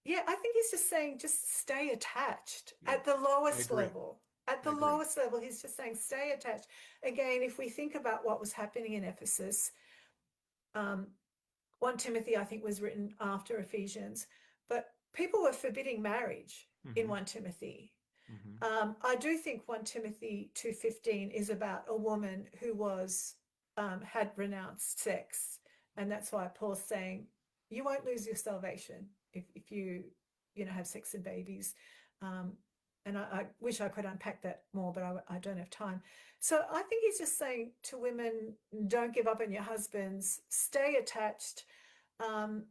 yeah, I think he's just saying just stay attached Yeah. at the I lowest agree. level. At I the agree. lowest level, he's just saying stay attached. Again, if we think about what was happening in Ephesus, um, 1 Timothy, I think, was written after Ephesians, but people were forbidding marriage in Mm-hmm. 1 Timothy. Mm-hmm. I do think 1 Timothy 2:15 is about a woman who was had renounced sex, and that's why Paul's saying you won't lose your salvation if you have sex and babies. Um, and I wish I could unpack that more, but I don't have time. So I think he's just saying to women, don't give up on your husbands, stay attached. Um,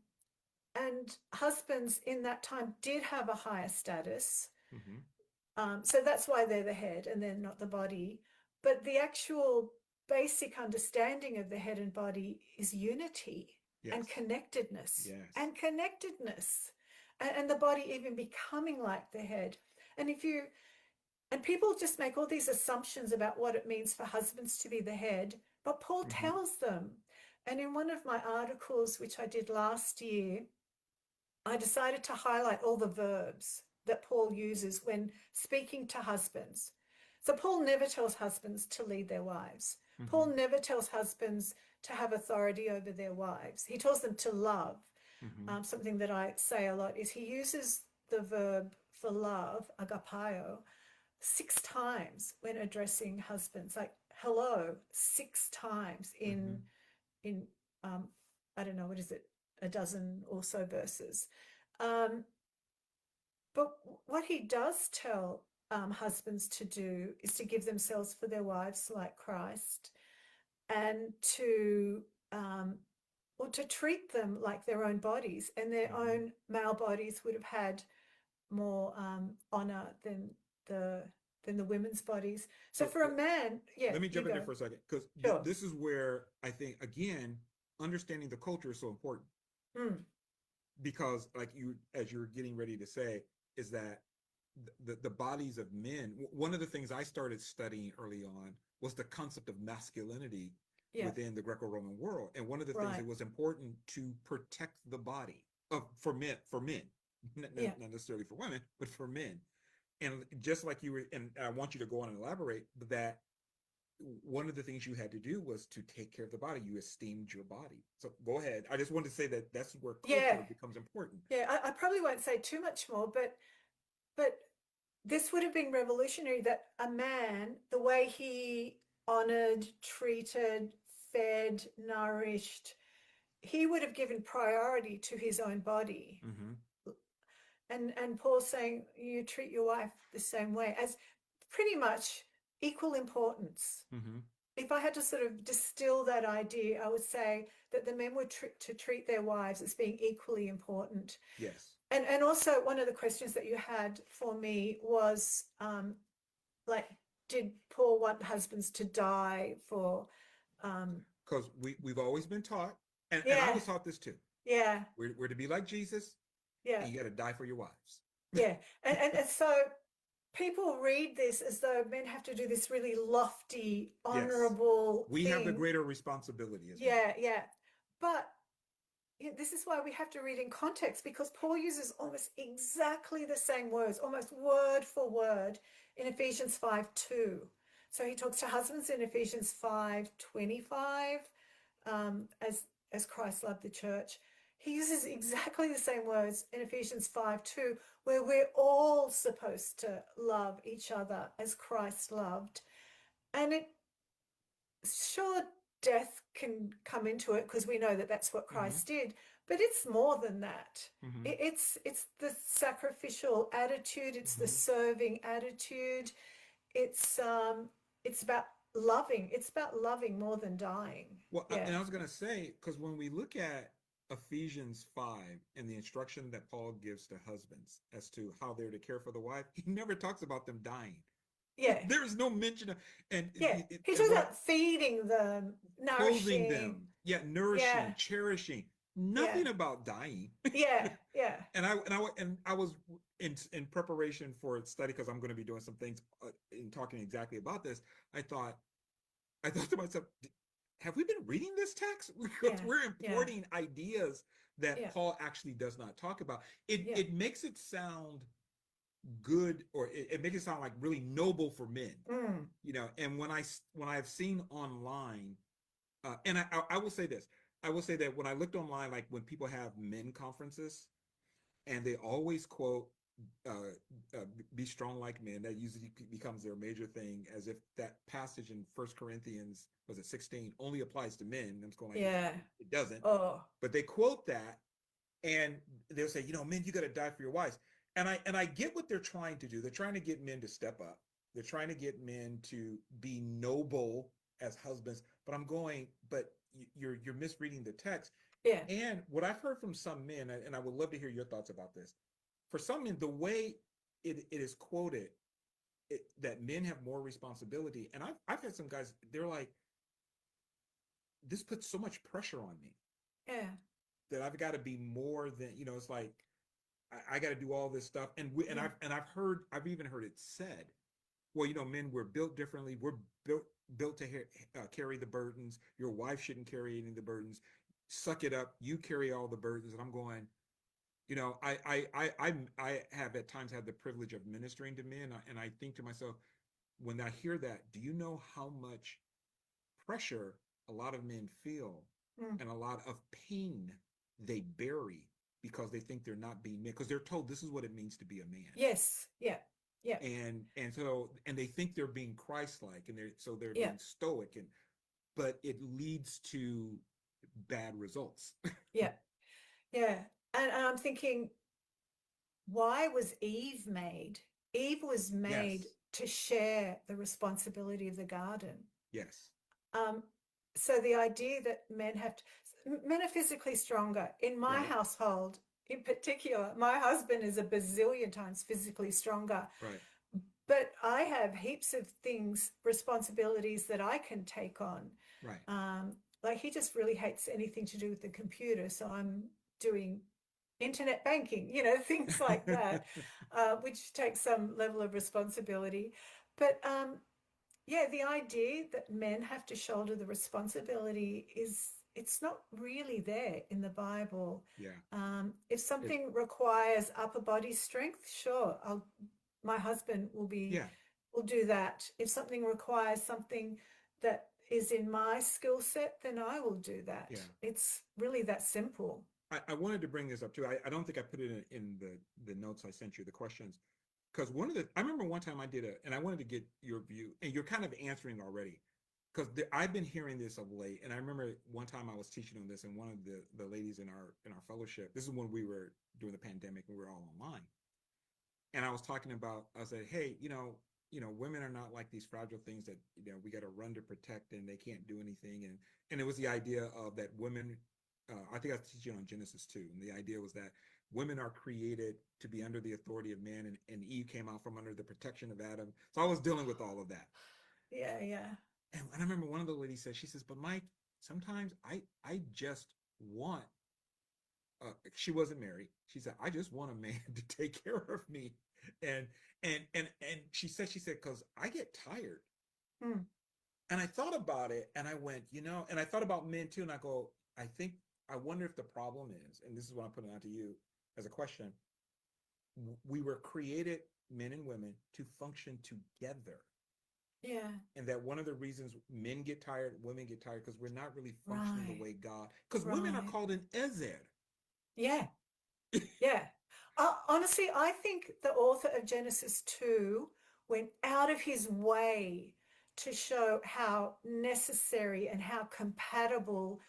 and husbands in that time did have a higher status. Mm-hmm. So that's why they're the head and they're not the body. But the actual basic understanding of the head and body is unity and Yes. connectedness Yes. and connectedness, and the body even becoming like the head. And people just make all these assumptions about what it means for husbands to be the head, but Paul Mm-hmm. tells them. And in one of my articles, which I did last year, I decided to highlight all the verbs that Paul uses when speaking to husbands. So Paul never tells husbands to lead their wives. Mm-hmm. Paul never tells husbands to have authority over their wives. He tells them to love. Mm-hmm. Something that I say a lot is he uses the verb for love, agapao, 6 times when addressing husbands. Like hello, 6 times Mm-hmm. in um, I don't know, what is it, a dozen or so verses. Um, but what he does tell husbands to do is to give themselves for their wives like Christ, and to or to treat them like their own bodies, and their Mm-hmm. own male bodies would have had more honor the than the women's bodies. So So for a man, yeah, let me you jump in there go. for a second, because Sure. this is where I think, again, understanding the culture is so important. Mm, Because, like you, as you're getting ready to say, is that the bodies of men, one of the things I started studying early on was the concept of masculinity yeah, within the Greco-Roman world. And one of the things right. that was important to protect the body of for men, not, Yeah. not necessarily for women, but for men. And just like you were, and I want you to go on and elaborate, that one of the things you had to do was to take care of the body. You esteemed your body. So go ahead. I just wanted to say that that's where Yeah. culture becomes important. Yeah. I probably won't say too much more, but this would have been revolutionary, that a man, the way he honored, treated, fed, nourished, he would have given priority to his own body. Mm-hmm. And Paul's saying you treat your wife the same way, as pretty much equal importance. Mm-hmm. If I had to sort of distill that idea, I would say that the men were to treat their wives as being equally important. Yes. And also, one of the questions that you had for me was like, did Paul want husbands to die for? Um, Because we've always been taught, and I yeah, was taught this too. yeah, We're to be like Jesus, yeah, and you got to die for your wives. yeah. And so people read this as though men have to do this really lofty, Yes. honorable We have the thing. greater responsibility as men. Yeah, yeah. But this is why we have to read in context, because Paul uses almost exactly the same words, almost word for word, in Ephesians 5:2. So he talks to husbands in Ephesians 5:25, as Christ loved the church. He uses exactly the same words in Ephesians 5:2, where we're all supposed to love each other as Christ loved. And it sure, death can come into it because we know that that's what Mm-hmm. Christ did, but it's more than that. Mm-hmm. It's the sacrificial attitude, it's the Mm-hmm. serving attitude. It's about loving. It's about loving more than dying. Well, Yeah. and I was going to say, because when we look at Ephesians 5 and the instruction that Paul gives to husbands as to how they're to care for the wife, he never talks about them dying. Yeah. There is no mention of, and Yeah. He and talks what I, about feeding them, clothing nourishing. them, yeah, nourishing, Yeah. cherishing, Yeah. nothing about dying. Yeah. Yeah. And I was in preparation for a study because I'm going to be doing some things in talking exactly about this. I thought I thought to myself, have we been reading this text? Because Yeah. we're Yeah. importing ideas that Yeah. Paul actually does not talk about. It Yeah. it makes it sound good, or it makes it sound like really noble for men, Mm. And when I've seen online, and I will say this, I will say that when I looked online, like when people have men conferences, and they always quote uh, be strong like men. That usually becomes their major thing, as if that passage in First Corinthians, was it 16, only applies to men. I'm going like, Yeah. it doesn't. Oh. But they quote that, and they'll say, men, you got to die for your wives. And I get what they're trying to do. They're trying to get men to step up. They're trying to get men to be noble as husbands. But I'm going, but you're misreading the text. Yeah. And what I've heard from some men, and I would love to hear your thoughts about this, for some men, the way it is quoted, that men have more responsibility. And I've had some guys, they're like, this puts so much pressure on me Yeah. that I've got to be more than, it's like, I got to do all this stuff. Yeah. I've even heard it said, well, men, we're built differently. We're built to carry the burdens. Your wife shouldn't carry any of the burdens. Suck it up. You carry all the burdens. And I'm going, I have at times had the privilege of ministering to men, and I think to myself, when I hear that, do you know how much pressure a lot of men feel, Mm. and a lot of pain they bury because they think they're not being men, because they're told this is what it means to be a man, Yes. Yeah. Yeah. and they think they're being Christ-like, and they're Yeah. being stoic, but it leads to bad results. Yeah. Yeah. And I'm thinking, why was Eve made? Eve was made Yes, to share the responsibility of the garden. yes, Um, so the idea that men are physically stronger. In my right, household, in particular, my husband is a bazillion times physically stronger. right, But I have heaps of things, responsibilities that I can take on. right. Like he just really hates anything to do with the computer. So I'm doing internet banking, things like that, which takes some level of responsibility. But yeah, the idea that men have to shoulder the responsibility it's not really there in the Bible. Yeah. If It, something requires upper body strength, sure, my husband yeah. will do that. If something requires something that is in my skill set, then I will do that. Yeah. It's really that simple. I wanted to bring this up too. I don't think I put it in the notes I sent you, the questions. Because I remember one time I did and I wanted to get your view, and you're kind of answering already. Because I've been hearing this of late, and I remember one time I was teaching on this, and one of the ladies in our fellowship. This is when we were doing the pandemic and we were all online, and I was talking about. I said, hey, women are not like these fragile things that we got to run to protect, and they can't do anything, and it was the idea of that women. I think I was teaching on Genesis 2, and the idea was that women are created to be under the authority of man, and Eve came out from under the protection of Adam. So I was dealing with all of that. Yeah, yeah. And I remember one of the ladies said, she says, but Mike, sometimes I just want she wasn't married. She said, I just want a man to take care of me. And she said, because I get tired. Mm. And I thought about it and I went, and I thought about men too. And I go, I wonder if the problem is, and this is what I'm putting out to you as a question. We were created, men and women, to function together. Yeah. And that one of the reasons men get tired, women get tired, because we're not really functioning the Right. way God, because women are Right. called an Ezed. Yeah. Yeah. Honestly, I think the author of Genesis 2 went out of his way to show how necessary and how compatible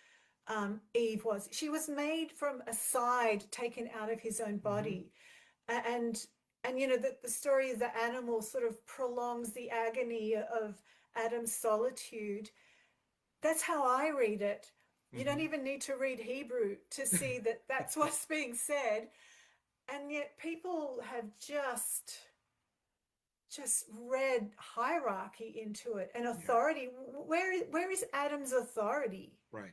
Eve was. She was made from a side taken out of his own body. And the story of the animal sort of prolongs the agony of Adam's solitude. That's how I read it. You don't even need to read Hebrew to see that that's what's being said. And yet people have just read hierarchy into it and authority. Yeah. Where is Adam's authority? Right.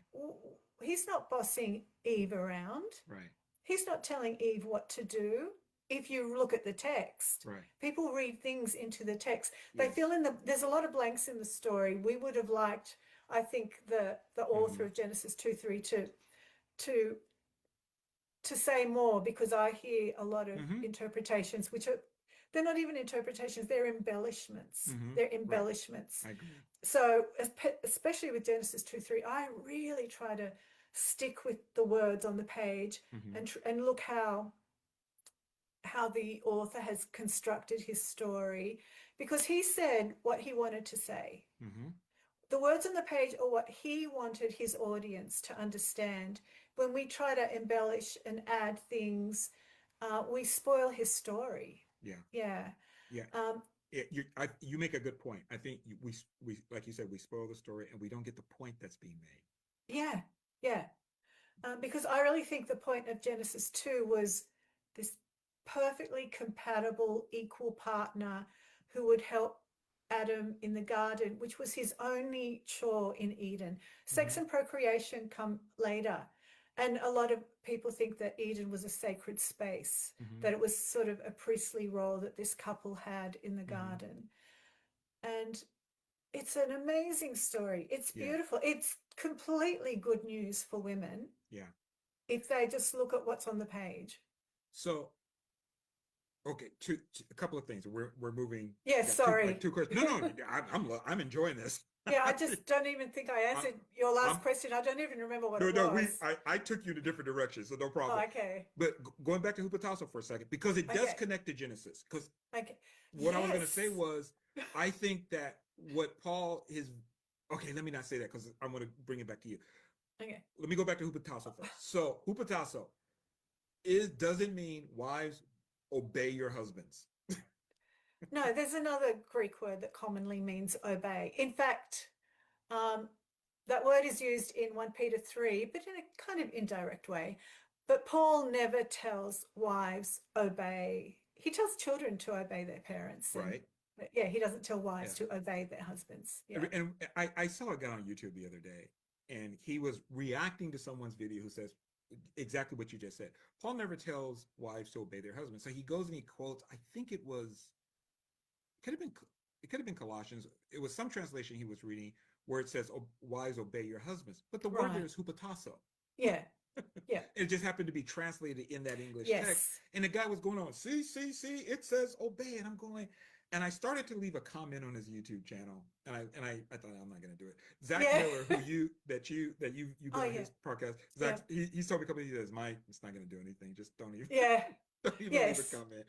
He's not bossing Eve around. Right. He's not telling Eve what to do. If you look at the text, right. People read things into the text. They fill in there's a lot of blanks in the story. We would have liked, I think, the author of Genesis 2:3 to say more, because I hear a lot of interpretations, which are, they're not even interpretations, they're embellishments. They're embellishments. Right. I agree. So especially with Genesis 2:3, I really try to stick with the words on the page and look how the author has constructed his story, because he said what he wanted to say. The words on the page are what he wanted his audience to understand. When we try to embellish and add things, we spoil his story. Yeah. You make a good point. I think we like you said, we spoil the story and we don't get the point that's being made. Yeah. Because I really think the point of Genesis 2 was this perfectly compatible, equal partner who would help Adam in the garden, which was his only chore in Eden. Sex and procreation come later. And a lot of people think that Eden was a sacred space, that it was sort of a priestly role that this couple had in the garden. And it's an amazing story. It's beautiful. It's completely good news for women. Yeah. If they just look at what's on the page. So, okay, a couple of things. We're moving. Yes, sorry. Two questions. No, I'm enjoying this. Yeah, I just don't even think I answered your last question. I don't even remember what it was. I took you in a different direction, so no problem. Oh, okay. But going back to Hupatasso for a second, because it does connect to Genesis. Because what I was going to say was, I think that what Paul is. Okay, let me not say that because I'm going to bring it back to you. Okay. Let me go back to Hupatasso first. So Hupatasso doesn't mean wives obey your husbands. No, there's another Greek word that commonly means obey. In fact, that word is used in 1 Peter 3, but in a kind of indirect way. But Paul never tells wives obey. He tells children to obey their parents. Right. But yeah, he doesn't tell wives to obey their husbands. Yeah. And I saw a guy on YouTube the other day, and he was reacting to someone's video who says exactly what you just said. Paul never tells wives to obey their husbands. So he goes and he quotes, I think it could have been Colossians. It was some translation he was reading where it says, wives obey your husbands. But the word there is hupatasso. Yeah. Yeah. It just happened to be translated in that English text. And the guy was going on, see, it says obey. And I'm going, and I started to leave a comment on his YouTube channel. And I thought, I'm not going to do it. Zach Miller, who you go on his podcast, Zach, he's told me a couple of years, Mike, it's not going to do anything. Just don't even. Don't even leave a comment.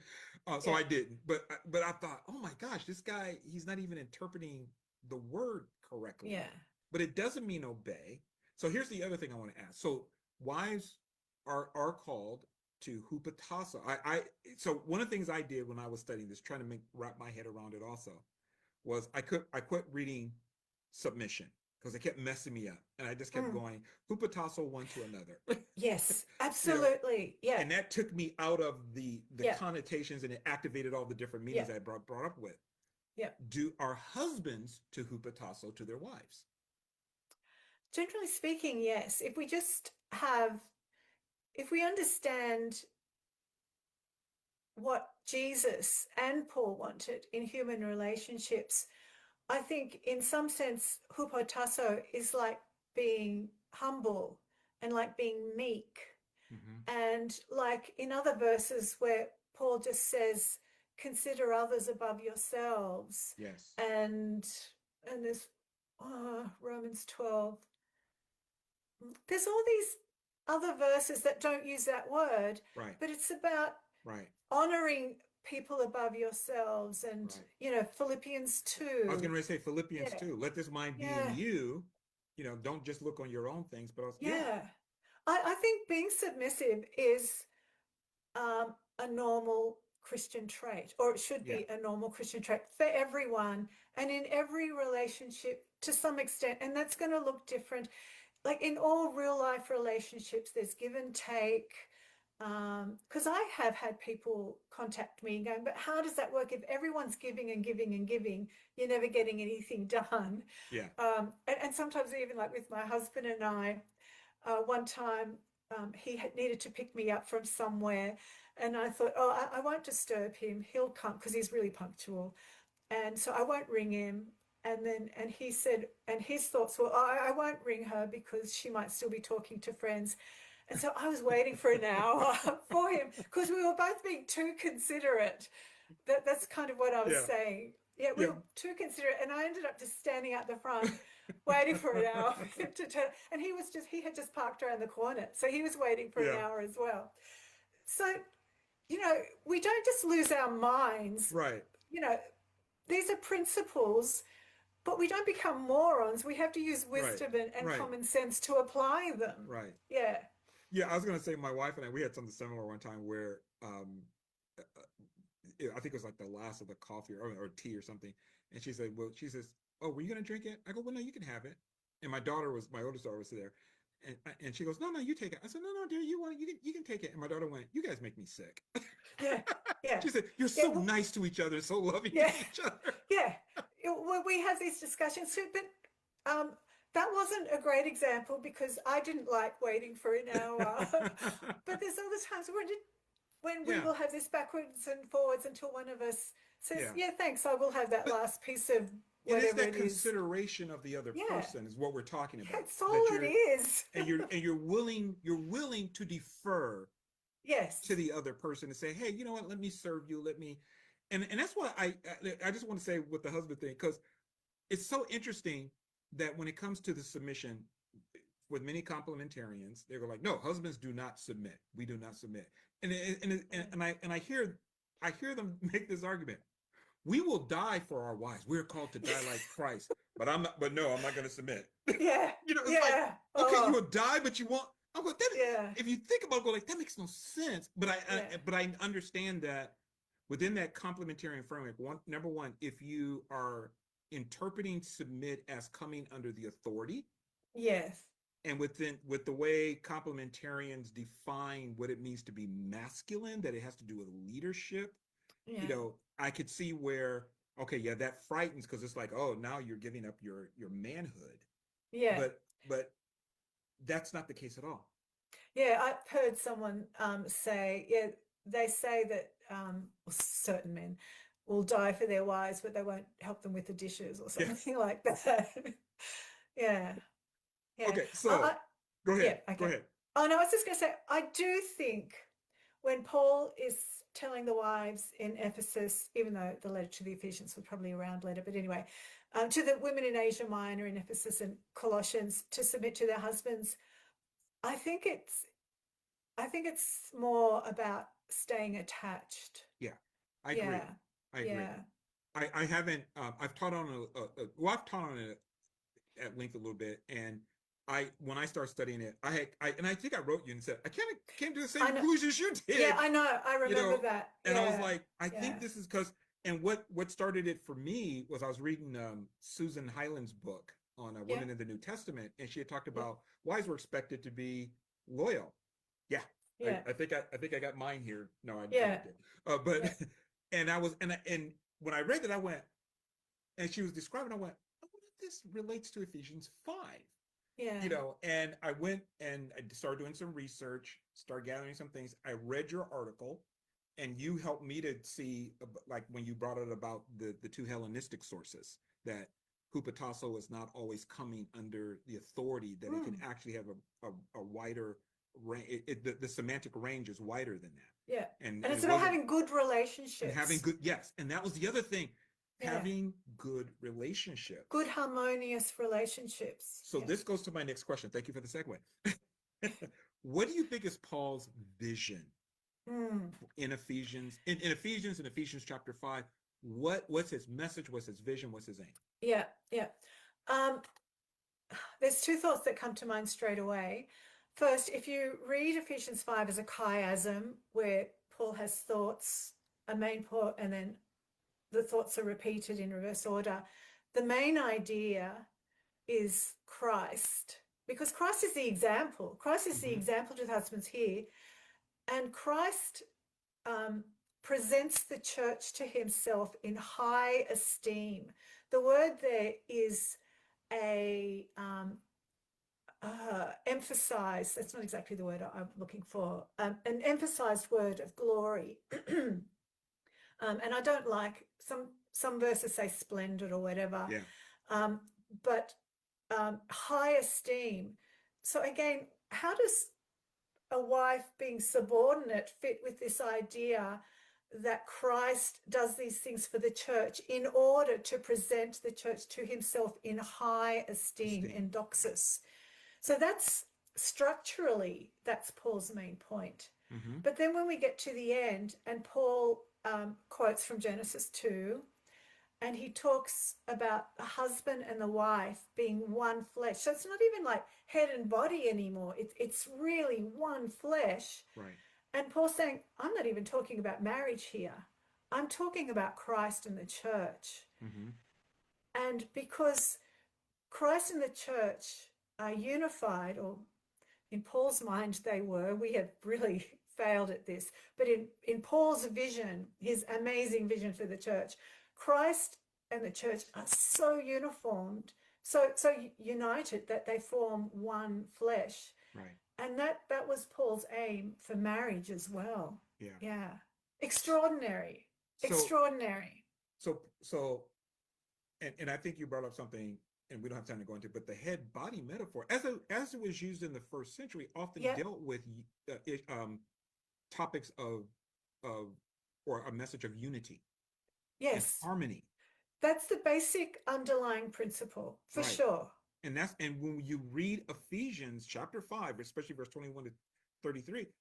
So I didn't. But I thought, oh my gosh, this guy, he's not even interpreting the word correctly. Yeah. But it doesn't mean obey. So here's the other thing I want to ask. So wives are called to hupatasso. So one of the things I did when I was studying this, trying to wrap my head around it also, was I quit reading submission because it kept messing me up. And I just kept going, hupatasso one to another. Yes, absolutely. Yeah. And that took me out of the connotations, and it activated all the different meanings I brought up with. Yeah. Are husbands to hupatasso to their wives? Generally speaking, yes. If we just have, if we understand what Jesus and Paul wanted in human relationships, I think in some sense, hupotasso is like being humble and like being meek. And like in other verses where Paul just says, consider others above yourselves. Yes. And there's Romans 12. There's all these other verses that don't use that word, Right. but it's about Right. honoring people above yourselves. And, Right. you know, Philippians 2. I was going to say Philippians Yeah. 2. Let this mind be in Yeah. you. You know, don't just look on your own things, but also, Yeah. I think being submissive is a normal Christian trait, or it should be a normal Christian trait for everyone and in every relationship to some extent. And that's going to look different. Like in all real life relationships, there's give and take. Because I have had people contact me going, but how does that work if everyone's giving and giving and giving? You're never getting anything done. Yeah. And sometimes even like with my husband and I, one time he had needed to pick me up from somewhere, and I thought, oh, I won't disturb him. He'll come because he's really punctual, and so I won't ring him. And he said, and his thoughts were, oh, I won't ring her because she might still be talking to friends. And so I was waiting for an hour for him because we were both being too considerate. That's kind of what I was saying. Yeah, we were too considerate, and I ended up just standing out the front, waiting for an hour for him to turn. And he had just parked around the corner, so he was waiting for an hour as well. So, you know, we don't just lose our minds. Right. You know, these are principles, but we don't become morons. We have to use wisdom and common sense to apply them. Right. Yeah. Yeah, I was going to say my wife and I, we had something similar one time where I think it was like the last of the coffee or tea or something. And she said, well, she says, oh, were you going to drink it? I go, well, no, you can have it. And my oldest daughter was there. And she goes, no, you take it. I said, no, dear, you can take it. And my daughter went, you guys make me sick. Yeah. Yeah. She said, you're so nice to each other, so loving to each other. Yeah. Well, we have these discussions too, but that wasn't a great example because I didn't like waiting for an hour. But there's other times when we will have this backwards and forwards until one of us says, yeah, thanks, I will have that last piece of whatever it is. That it consideration of the other person is what we're talking about. That's all it is. and you're willing to defer to the other person and say, hey, you know what, let me serve you, and that's why I just want to say with the husband thing, because it's so interesting that when it comes to the submission, with many complementarians, they go like, no, husbands do not submit. We do not submit. And I hear them make this argument. We will die for our wives. We're called to die like Christ. But I'm not going to submit. Yeah. You know, it's like, okay, you will die, but you won't. I'm going, if you think about it, go like, that makes no sense. But I understand that within that complementarian framework, number one, if you are interpreting submit as coming under the authority. Yes. And with the way complementarians define what it means to be masculine, that it has to do with leadership, you know, I could see where, okay, that frightens because it's like, oh, now you're giving up your manhood. Yeah. But that's not the case at all. Yeah, I've heard someone say, they say that certain men will die for their wives, but they won't help them with the dishes or something like that. Yeah. Okay, so go ahead. Go ahead. Oh, no, I was just going to say, I do think when Paul is telling the wives in Ephesus, even though the letter to the Ephesians was probably around later, but anyway, to the women in Asia Minor in Ephesus and Colossians to submit to their husbands, I think it's more about staying attached. Yeah, I agree. I agree. I haven't. I've taught on I've taught on it at length a little bit, and when I started studying it, I think I wrote you and said I came to the same conclusions you did. Yeah, I know. I remember that. And I was like, I think this is because, and what started it for me was I was reading Susan Hyland's book on women in the New Testament, and she had talked about wives were expected to be loyal. Yeah. I think I got mine here. No, I didn't. But and I was and when I read it, I went, and she was describing, I went, I wonder if this relates to Ephesians 5. Yeah. And I went and I started doing some research, started gathering some things. I read your article, and you helped me to see, like when you brought it about the two Hellenistic sources, that hupotasso is not always coming under the authority, that it can Mm. actually have a wider range. The semantic range is wider than that. Yeah. And And it it's about wasn't, having good and having relationships. good, yes. And that was the other thing, Yeah. having good relationships. Good harmonious relationships. So Yeah. this goes to my next question. Thank you for the segue. What do you think is Paul's vision Mm. in Ephesians chapter 5? What's his message? What's his vision? What's his aim? Yeah. Yeah. Um, there's two thoughts that come to mind straight away. First, if you read Ephesians 5 as a chiasm, where Paul has thoughts, a main point, and then the thoughts are repeated in reverse order, the main idea is Christ, because Christ is the example. Christ is the Mm-hmm. example to the husbands here, and Christ presents the church to himself in high esteem. The word there is a emphasized, that's not exactly the word I'm looking for, an emphasized word of glory. And I don't like some verses say splendid or whatever, Yeah. but high esteem. So again, how does a wife being subordinate fit with this idea that Christ does these things for the church in order to present the church to himself in high esteem, in doxis? So that's structurally, that's Paul's main point. Mm-hmm. But then when we get to the end, and Paul quotes from Genesis 2, and he talks about the husband and the wife being one flesh. So it's not even like head and body anymore. It's really one flesh. Right. And Paul's saying, I'm not even talking about marriage here. I'm talking about Christ and the church. Mm-hmm. And because Christ and the church are unified, or in Paul's mind they were, we have really failed at this, but in Paul's vision, his amazing vision for the church, Christ and the church are so uniformed, so united, that they form one flesh. Right. And that was Paul's aim for marriage as well. Yeah. Yeah. Extraordinary. So Extraordinary. so and I think you brought up something, and we don't have time to go into it, but the head body metaphor, as it was used in the first century, often Yeah. dealt with topics of or a message of unity and Yes. harmony. That's the basic underlying principle, for Right. sure. And when you read Ephesians chapter 5, especially verse 21 to 33,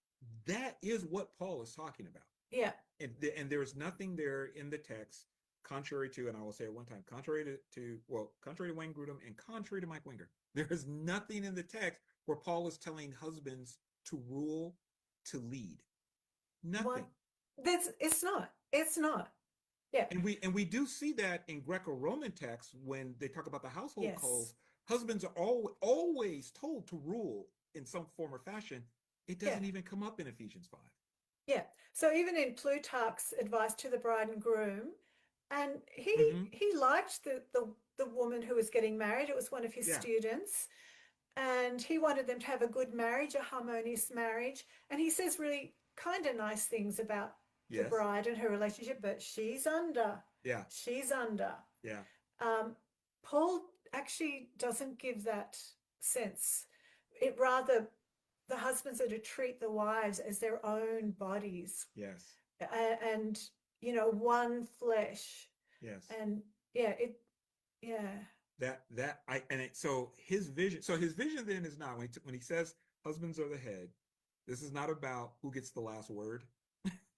that is what Paul is talking about. Yeah. And there is nothing there in the text contrary to, and I will say it one time, contrary to Wayne Grudem and contrary to Mike Winger, there is nothing in the text where Paul is telling husbands to rule, to lead. Nothing. It's not. Yeah. And we do see that in Greco-Roman texts when they talk about the household Yes. codes. Husbands are always told to rule in some form or fashion. It doesn't even come up in Ephesians 5. Yeah. So even in Plutarch's advice to the bride and groom, and he liked the woman who was getting married. It was one of his students, and he wanted them to have a good marriage, a harmonious marriage. And he says really kind of nice things about the bride and her relationship, but she's under. Yeah. She's under. Yeah. Paul actually doesn't give that sense. It rather, the husbands are to treat the wives as their own bodies. Yes. And one flesh. Yes. And so his vision then is not, when he says husbands are the head, this is not about who gets the last word.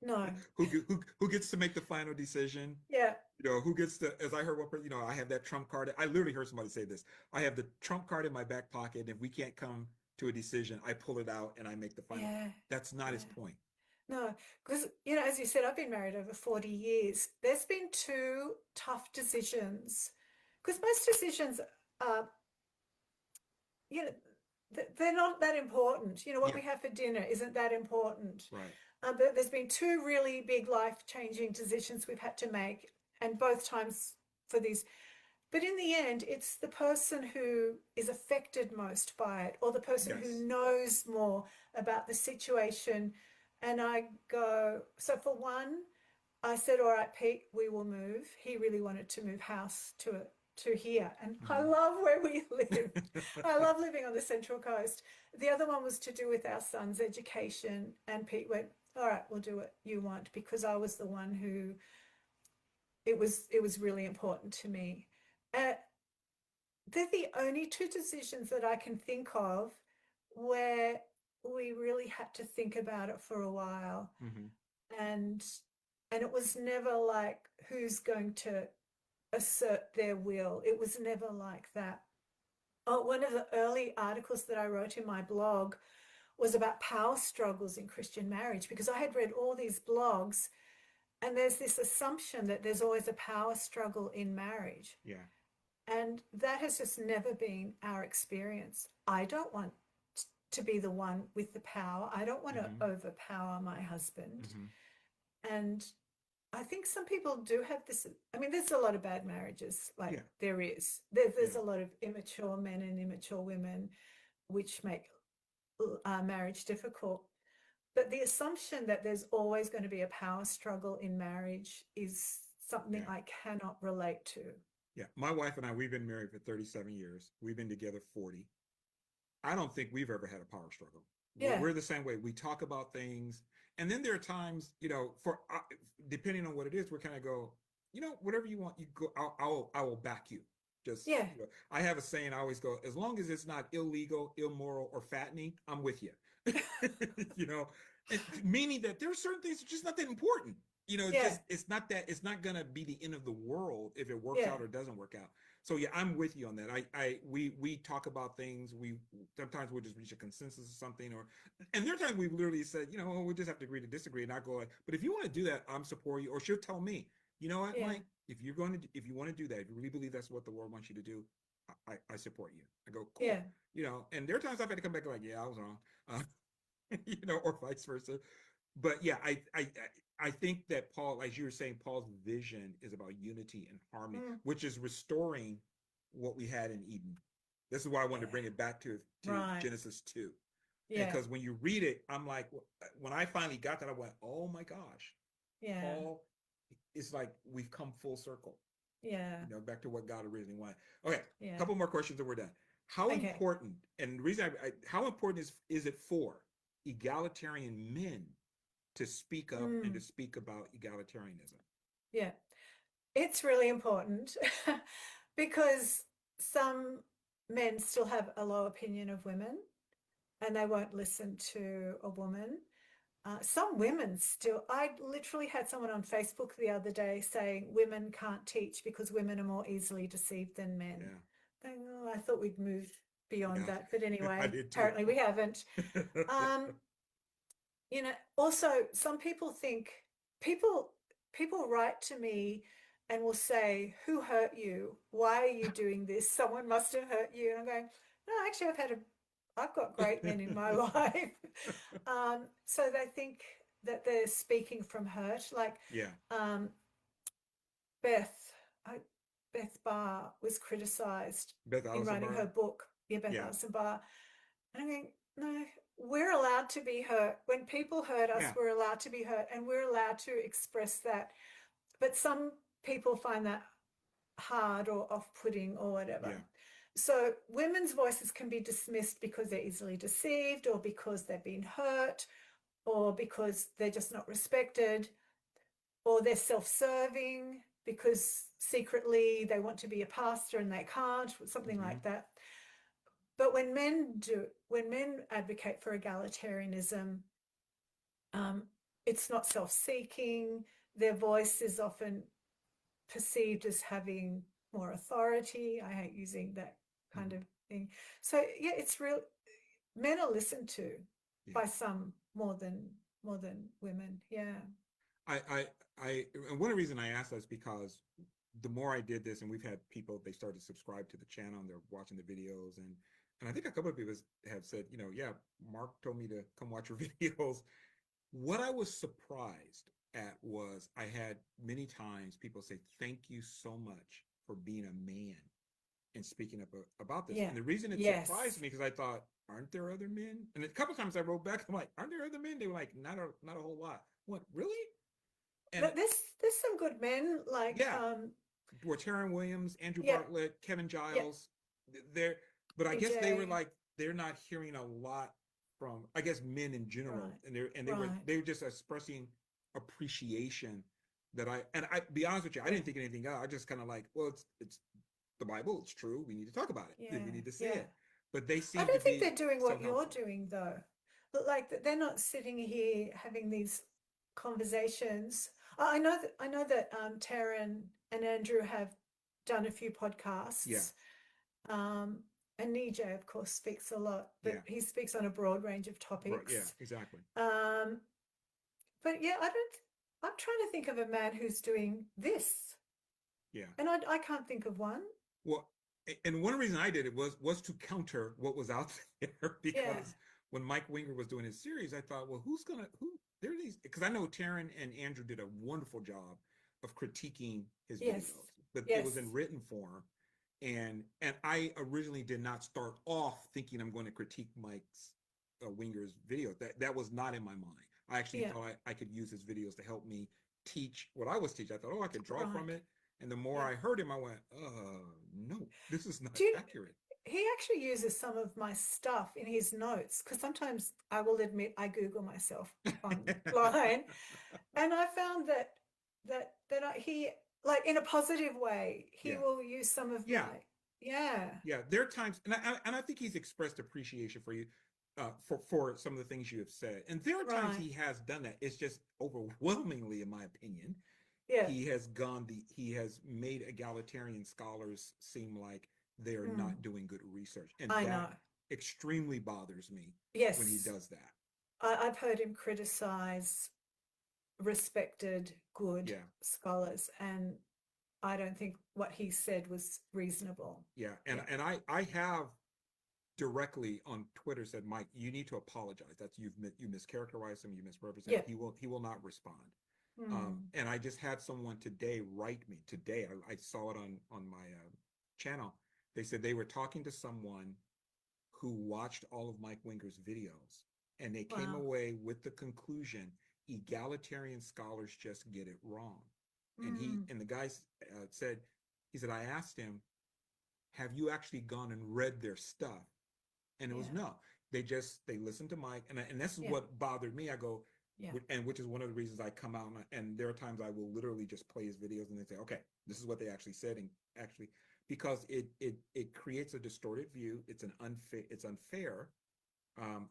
No. who gets to make the final decision. Yeah. Who gets to, as I heard one person, I have that trump card. I literally heard somebody say this. I have the trump card in my back pocket, and if we can't come to a decision, I pull it out and I make the final. Yeah. That's not his point. No, because, as you said, I've been married over 40 years. There's been two tough decisions, because most decisions are, they're not that important. What we have for dinner isn't that important. Right. But there's been two really big life-changing decisions we've had to make, and both times for these But in the end, it's the person who is affected most by it, or the person who Yes. knows more about the situation. And I go, so for one, I said, all right, Pete, we will move. He really wanted to move house to here. And I Mhm. love where we lived. I love living on the Central Coast. The other one was to do with our son's education. And Pete went, all right, we'll do what you want, because I was the one who it was really important to me. Uh, they're the only two decisions that I can think of where we really had to think about it for a while. Mhm. And and it was never like who's going to assert their will. It was never like that. Oh, one of the early articles that I wrote in my blog was about power struggles in Christian marriage, because I had read all these blogs, and there's this assumption that there's always a power struggle in marriage. Yeah. And that has just never been our experience. I don't want to be the one with the power. I don't want to Mhm. overpower my husband. Mhm. And I think some people do have this. I mean, there's a lot of bad marriages, like Yeah. there is. There's Yeah. a lot of immature men and immature women, which make marriage difficult. But the assumption that there's always going to be a power struggle in marriage is something Yeah. I cannot relate to. Yeah. My wife and I, we've been married for 37 years. We've been together 40. I don't think we've ever had a power struggle. Yeah, We're the same way. We talk about things, and then there are times, for depending on what it is, we're kind of go, whatever you want, you go. I will back you. Just, yeah, I have a saying. I always go, as long as it's not illegal, immoral, or fattening, I'm with you. you know, meaning that there are certain things that are just not that important. It's yeah, just it's not gonna be the end of the world if it works yeah, out or doesn't work out. So yeah, I'm with you on that. We talk about things. We sometimes we'll just reach a consensus or something, and there are times we've literally said, we just have to agree to disagree, and I go like, but if you want to do that, I'm support you. Or she'll tell me, you know what, yeah, Mike, if you want to do that, if you really believe that's what the world wants you to do, I support you. I go, yeah. cool. And there are times I've had to come back like, yeah, I was wrong, or vice versa. But yeah, I think that Paul, as you were saying, Paul's vision is about unity and harmony, Mm, which is restoring what we had in Eden. This is why I wanted to yeah. bring it back to Right. Genesis 2. And Yeah. because when you read it, I'm like, when I finally got that, I went, oh my gosh, Yeah. Paul, it's like we've come full circle, Yeah. back to what God originally wanted. Okay, a Yeah. couple more questions and we're done. How Okay. important, and the reason how important is it for egalitarian men to speak up and to Mm, speak about egalitarianism? yeah. It's really important because some men still have a low opinion of women, and they won't listen to a woman. Some women still, I literally had someone on Facebook the other day saying women can't teach because women are more easily deceived than men. Yeah, Going, oh, I thought we'd moved beyond yeah, that, but I anyway, did too. apparently we haven't. Um, also some people think people people write to me and will say, who hurt you? Why are you doing this? Someone must have hurt you. And I'm going, no, actually I've got great men in my life. So they think that they're speaking from hurt. Like Yeah, um, Beth, I, Beth Barr was criticized Beth in Allison writing her Barr. book. Yeah, Beth Yeah, Allison Barr. And I'm going, no, we're allowed to be hurt. When people hurt us, yeah, we're allowed to be hurt, and we're allowed to express that. But some people find that hard or off-putting or whatever. yeah. So women's voices can be dismissed because they're easily deceived, or because they've been hurt, or because they're just not respected, or they're self-serving because secretly they want to be a pastor and they can't, something Hmm. like that. But when men advocate for egalitarianism, um, it's not self-seeking. Their voice is often perceived as having more authority. I hate using that kind Hmm. of thing. So yeah, it's real. Men are listened to Yeah. by some more than women. Yeah. I, I, and one of the reasons I asked that is because the more I did this, and we've had people, they started to subscribe to the channel and they're watching the videos, and I think a couple of people have said, yeah, Mark told me to come watch your videos. What I was surprised at was I had many times people say, thank you so much for being a man and speaking up about this. Yeah. And the reason it Yes. surprised me, because I thought, aren't there other men? And a couple of times I wrote back, I'm like, aren't there other men? They were like, not a whole lot. What, really? And But there's some good men like yeah, were Taryn Williams, Andrew yeah, Bartlett, Kevin yeah, Giles. They're, but I guess they were AJ. like, they're not hearing a lot from, I guess, men in general. Right. And Right. they were just expressing appreciation that I be honest with you, I Yeah. didn't think anything of. I just kind of like, well, it's the Bible, it's true. We need to talk about it. We Yeah. need to say Yeah. it. But they I seem to don't think be they're doing so what you're helpful. doing though. But like they're not sitting here having these conversations. I know that Taryn and Andrew have done a few Yeah, podcasts. And Nijay, of course, speaks a lot, yeah, but he speaks on a broad range of right, yeah, topics. exactly. Um, but yeah, I'm trying to think of a man who's doing this, Yeah. and I can't think of one. Well, and one reason I did it was to counter what was out there Yeah. because when Mike Winger was doing his series, I thought, well, who there are these, because I know Taryn and Andrew did a wonderful job of critiquing his Yes. videos, but it was Yes. in written form. And I originally did not start off thinking I'm going to critique Mike's Winger's video. That was not in my mind. I actually Yeah. thought I could use his videos to help me teach what I was teaching. I thought, oh, I could draw from Right. it. And the more Yeah. I heard him, I went, no, this is not Do you, accurate. he actually uses some of my stuff in his notes because sometimes I will admit I Google myself online, and I found he like in a positive way he Yeah, will use some of yeah, my yeah yeah. There are times, and I think he's expressed appreciation for you, for some of the things you have said. And there are times right he has done that. It's just overwhelmingly, in my opinion, yeah he has made egalitarian scholars seem like they're mm, not doing good research, and I know that extremely bothers me when he yes does that. I've heard him criticize respected good Yeah, scholars, and I don't think what he said was reasonable. yeah. Yeah. And I have directly on Twitter said, Mike, you need to apologize. That's you mischaracterized him, you misrepresented. Yeah. He will not respond. Mm. And I just had someone today write me today. I saw it on my channel. They said they were talking to someone who watched all of Mike Winger's videos, and they came Wow. away with the conclusion egalitarian scholars just get it wrong. Mm. And the guy said, he said, I asked him, have you actually gone and read their stuff? And it was Yeah. no. They listened to Mike, and this is Yeah. what bothered me. I go, Yeah. and which is one of the reasons I come out, and there are times I will literally just play his videos and they say, okay, this is what they actually said, and actually, because it creates a distorted view. It's unfair.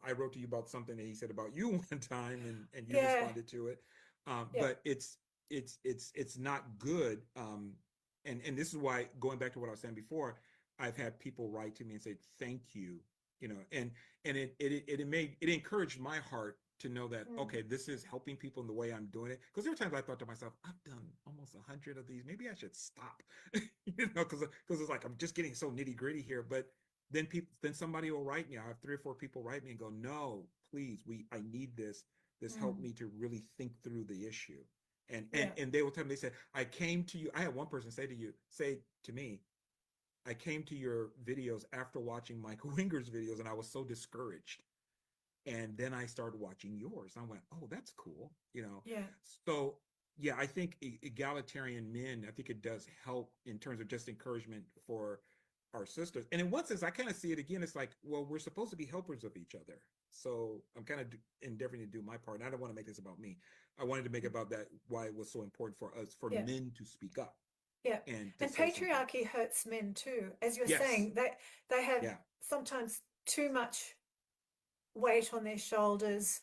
I wrote to you about something that he said about you one time, and you Yeah. responded to it. Yeah. But it's not good. And this is why, going back to what I was saying before, I've had people write to me and say thank you, and it encouraged my heart to know that, Mm. okay, this is helping people in the way I'm doing it. Because there were times I thought to myself, I've done almost 100 of these, maybe I should stop. Because it's like I'm just getting so nitty gritty here. But then somebody will write me. I have 3 or 4 people write me and go, no, please, I need this helped Mm. me to really think through the issue. and and Yeah. and they will tell me, they said, I came to you. I had one person say to me, I came to your videos after watching Mike Winger's videos, and I was so discouraged. And then I started watching yours. I went, oh, that's cool. Yeah. So yeah, I think egalitarian men, I think it does help in terms of just encouragement for our sisters. And in one sense, I kind of see it again. It's like, well, we're supposed to be helpers of each other. So I'm kind of endeavoring to do my part. And I don't want to make this about me. I wanted to make it about that, why it was so important for us, for Yeah. men to speak up Yeah. and to And say something. patriarchy hurts men too, as you're Yes. saying. They have Yeah. sometimes too much weight on their shoulders.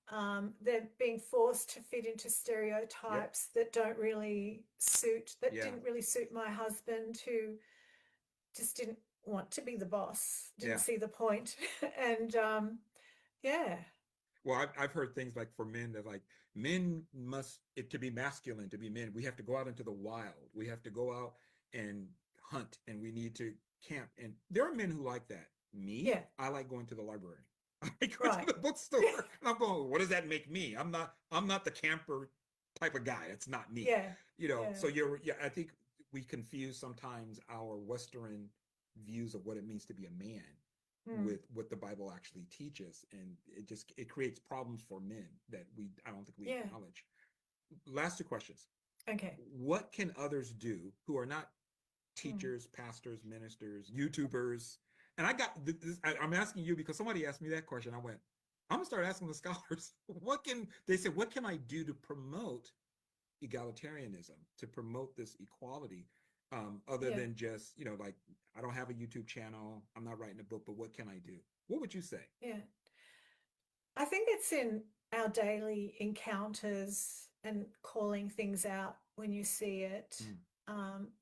They're being forced to fit into stereotypes that don't really suit, that Yeah. didn't really suit my husband, who just didn't want to be the boss, didn't Yeah. see the point. And yeah, Well, I've heard things like, for men, that like men to be masculine, to be men, we have to go out into the wild. We have to go out and hunt, and we need to camp. And there are men who like that. Me, yeah, I like going to the library. I like going right. to the bookstore. And I'm going, what does that make me? I'm not the camper type of guy. That's not me. Yeah, yeah, So yeah, I think we confuse sometimes our Western views of what it means to be a man Mm. with what the Bible actually teaches, and it creates problems for men that I don't think we Yeah. acknowledge. Last two questions. Okay. What can others do who are not Mm. teachers, pastors, ministers, YouTubers? And I'm asking you because somebody asked me that question. I went, I'm gonna start asking the scholars. They said, what can I do to promote egalitarianism, to promote this equality, other Yeah. than just, like, I don't have a YouTube channel, I'm not writing a book, but what can I do? What would you say? Yeah. I think it's in our daily encounters and calling things out when you see it. Mm. Um,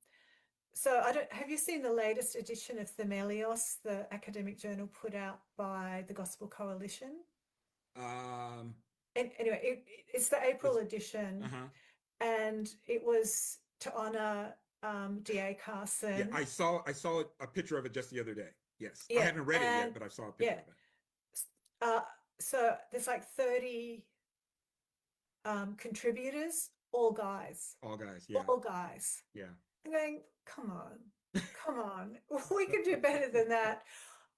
so have you seen the latest edition of Themelios, the academic journal put out by the Gospel Coalition? Um, And anyway, it's the April edition, uh-huh. and it was to honor D.A. Yeah, Carson. I saw a picture of it just the other day. Yes, I Yeah, haven't read it yet, and but I saw a picture yeah, of it. uh, so there's like 30 contributors, all guys, All guys, yeah, all guys. yeah. I'm going, come on, we can do better than that.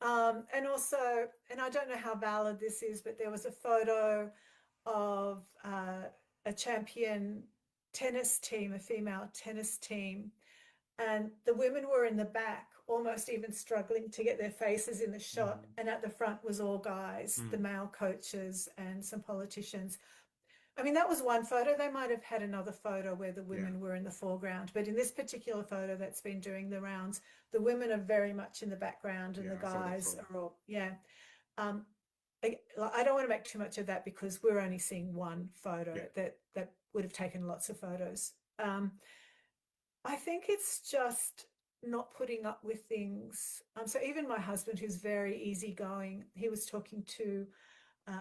And also, and I don't know how valid this is, but there was a photo of a champion tennis team, a female tennis team, and the women were in the back, almost even struggling to get their faces in the shot. Mm. And at the front was all guys, the Mm. male coaches and some politicians. I mean, that was one photo. They might have had another photo where the Yeah, women were in the foreground, but in this particular photo that's been doing the rounds, the women are very much in the background and yeah, the I saw that guys photo. are all, yeah. Um, I don't want to make too much of that because we're only seeing one photo Yeah. that would have taken lots of photos. I think it's just not putting up with things. So even my husband, who's very easygoing, he was talking to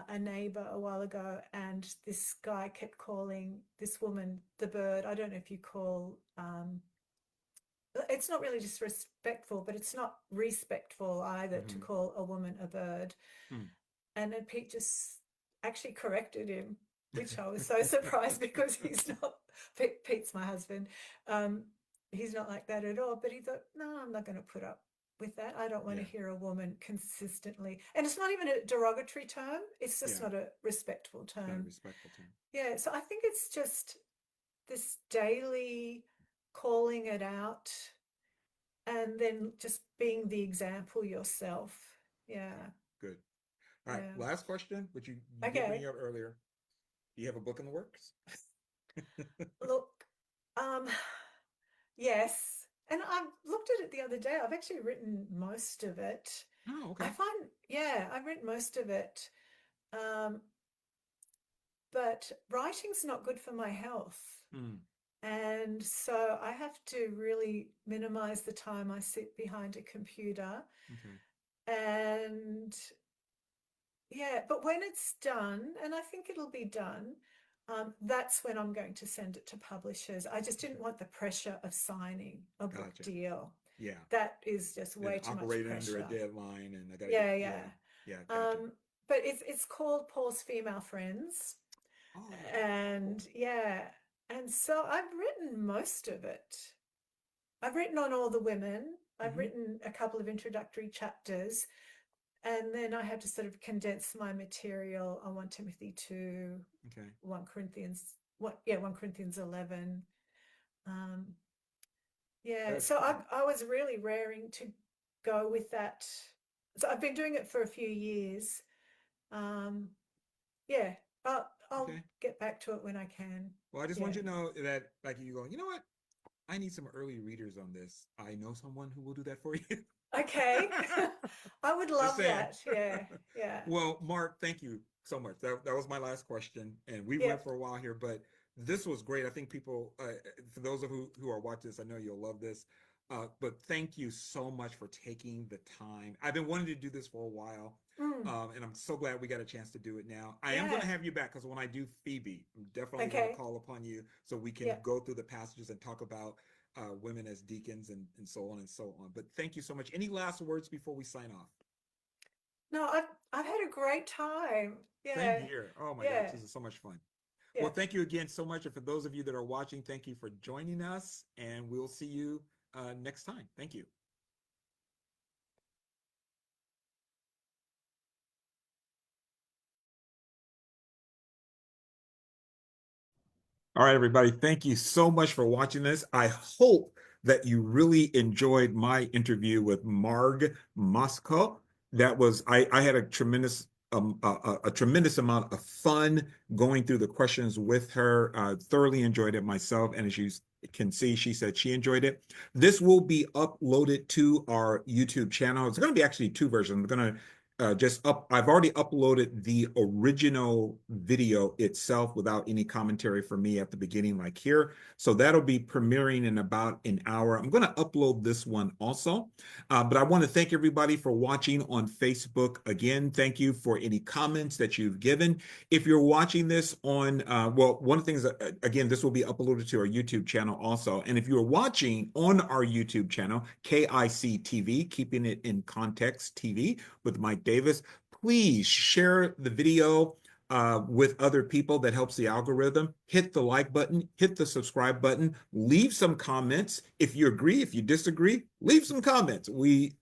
a neighbor a while ago, and this guy kept calling this woman the bird. I don't know if you call, it's not really disrespectful, but it's not respectful either to Mm-hmm. call a woman a bird. Mm. And then Pete just actually corrected him, which I was so surprised because he's not, Pete's my husband. Um, he's not like that at all. But he thought, no, I'm not going to put up with that. I don't want to Yeah, hear a woman consistently. And it's not even a derogatory term. It's just yeah, not a respectful it's not a term. respectful term. Yeah. So I think it's just this daily calling it out and then just being the example yourself. Yeah. Okay, good. All right, Yeah. last question, which you did bring Okay. up earlier. Do you have a book in the works? Look, um, yes. And I looked at it the other day. I've actually written most of it. Oh, I okay. find, yeah, I've written most of it. Um, but writing's not good for my health. Mm. And so I have to really minimize the time I sit behind a computer. Okay. And yeah, but when it's done, and I think it'll be done, that's when I'm going to send it to publishers. I just didn't Okay. want the pressure of signing a book Gotcha. deal. Yeah. That is just And way too much operating under a pressure. deadline, and I gotta get, Yeah, yeah, yeah. yeah, gotcha. Um, but it's called Paul's Female Friends. Oh, And cool. yeah, and so I've written most of it. I've written on all the women. I've Mm-hmm. written a couple of introductory chapters. And then I had to sort of condense my material on 1 Timothy 2, Okay. 1 Corinthians, 1 Corinthians 11. Um, yeah, That's so good. I was really raring to go with that. So I've been doing it for a few years. Um, yeah, I'll Okay. get back to it when I can. Well, I just want Yeah. you to know that, like, you go, you know what? I need some early readers on this. I know someone who will do that for you. Okay. I would Just love saying. that. Yeah. Yeah. Well, Mark, thank you so much. That was my last question, and we went Yep. for a while here, but this was great. I think people, for those of who are watching this, I know you'll love this. But thank you so much for taking the time. I've been wanting to do this for a while, Mm, and I'm so glad we got a chance to do it now. I am going to yeah. have you back because when I do Phoebe, I'm definitely going to Okay. call upon you so we can Yeah. go through the passages and talk about women as deacons and so on and so on. But thank you so much. Any last words before we sign off? No, I've had a great time. Same Yeah. here. Oh my gosh, Yeah. this is so much fun. Yeah. Well, thank you again so much. And for those of you that are watching, thank you for joining us. And we'll see you next time. Thank you. All right, everybody. Thank you so much for watching this. I hope that you really enjoyed my interview with Marg Mowczko. I had a tremendous amount of fun going through the questions with her. Thoroughly enjoyed it myself, and as you can see, she said she enjoyed it. This will be uploaded to our YouTube channel. It's going to be actually two versions. I'm going to I've already uploaded the original video itself without any commentary from me at the beginning, like here. So that'll be premiering in about an hour. I'm going to upload this one also. But I want to thank everybody for watching on Facebook. Again, thank you for any comments that you've given. If you're watching this on, well, one of the things that, again, this will be uploaded to our YouTube channel also. And if you're watching on our YouTube channel, KIC TV, Keeping It in Context TV with Mike Davis, please share the video with other people. That helps the algorithm. Hit the like button, hit the subscribe button, leave some comments. If you agree, if you disagree, leave some comments.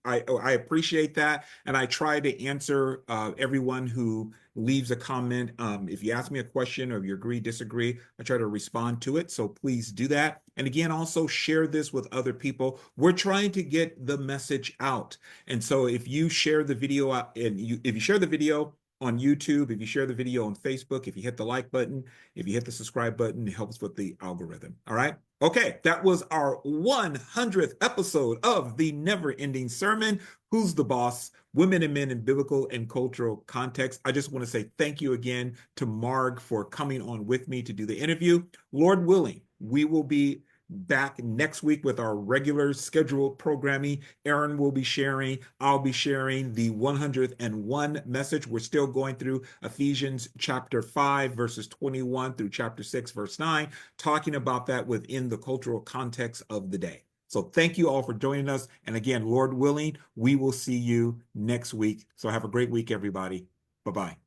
I appreciate that. And I try to answer everyone who leaves a comment. If you ask me a question or if you agree, disagree, I try to respond to it. So please do that. And again, also share this with other people. We're trying to get the message out. And so if you share the video if you share the video on YouTube, if you share the video on Facebook, if you hit the like button, if you hit the subscribe button, it helps with the algorithm. All right. Okay. That was our 100th episode of the Never Ending Sermon. Who's the Boss? Women and Men in Biblical and Cultural Context. I just want to say thank you again to Marg for coming on with me to do the interview. Lord willing, we will be back next week with our regular scheduled programming. Aaron will be sharing, I'll be sharing the 101 message. We're still going through Ephesians chapter 5, verses 21 through chapter 6, verse 9, talking about that within the cultural context of the day. So thank you all for joining us. And again, Lord willing, we will see you next week. So have a great week, everybody. Bye-bye.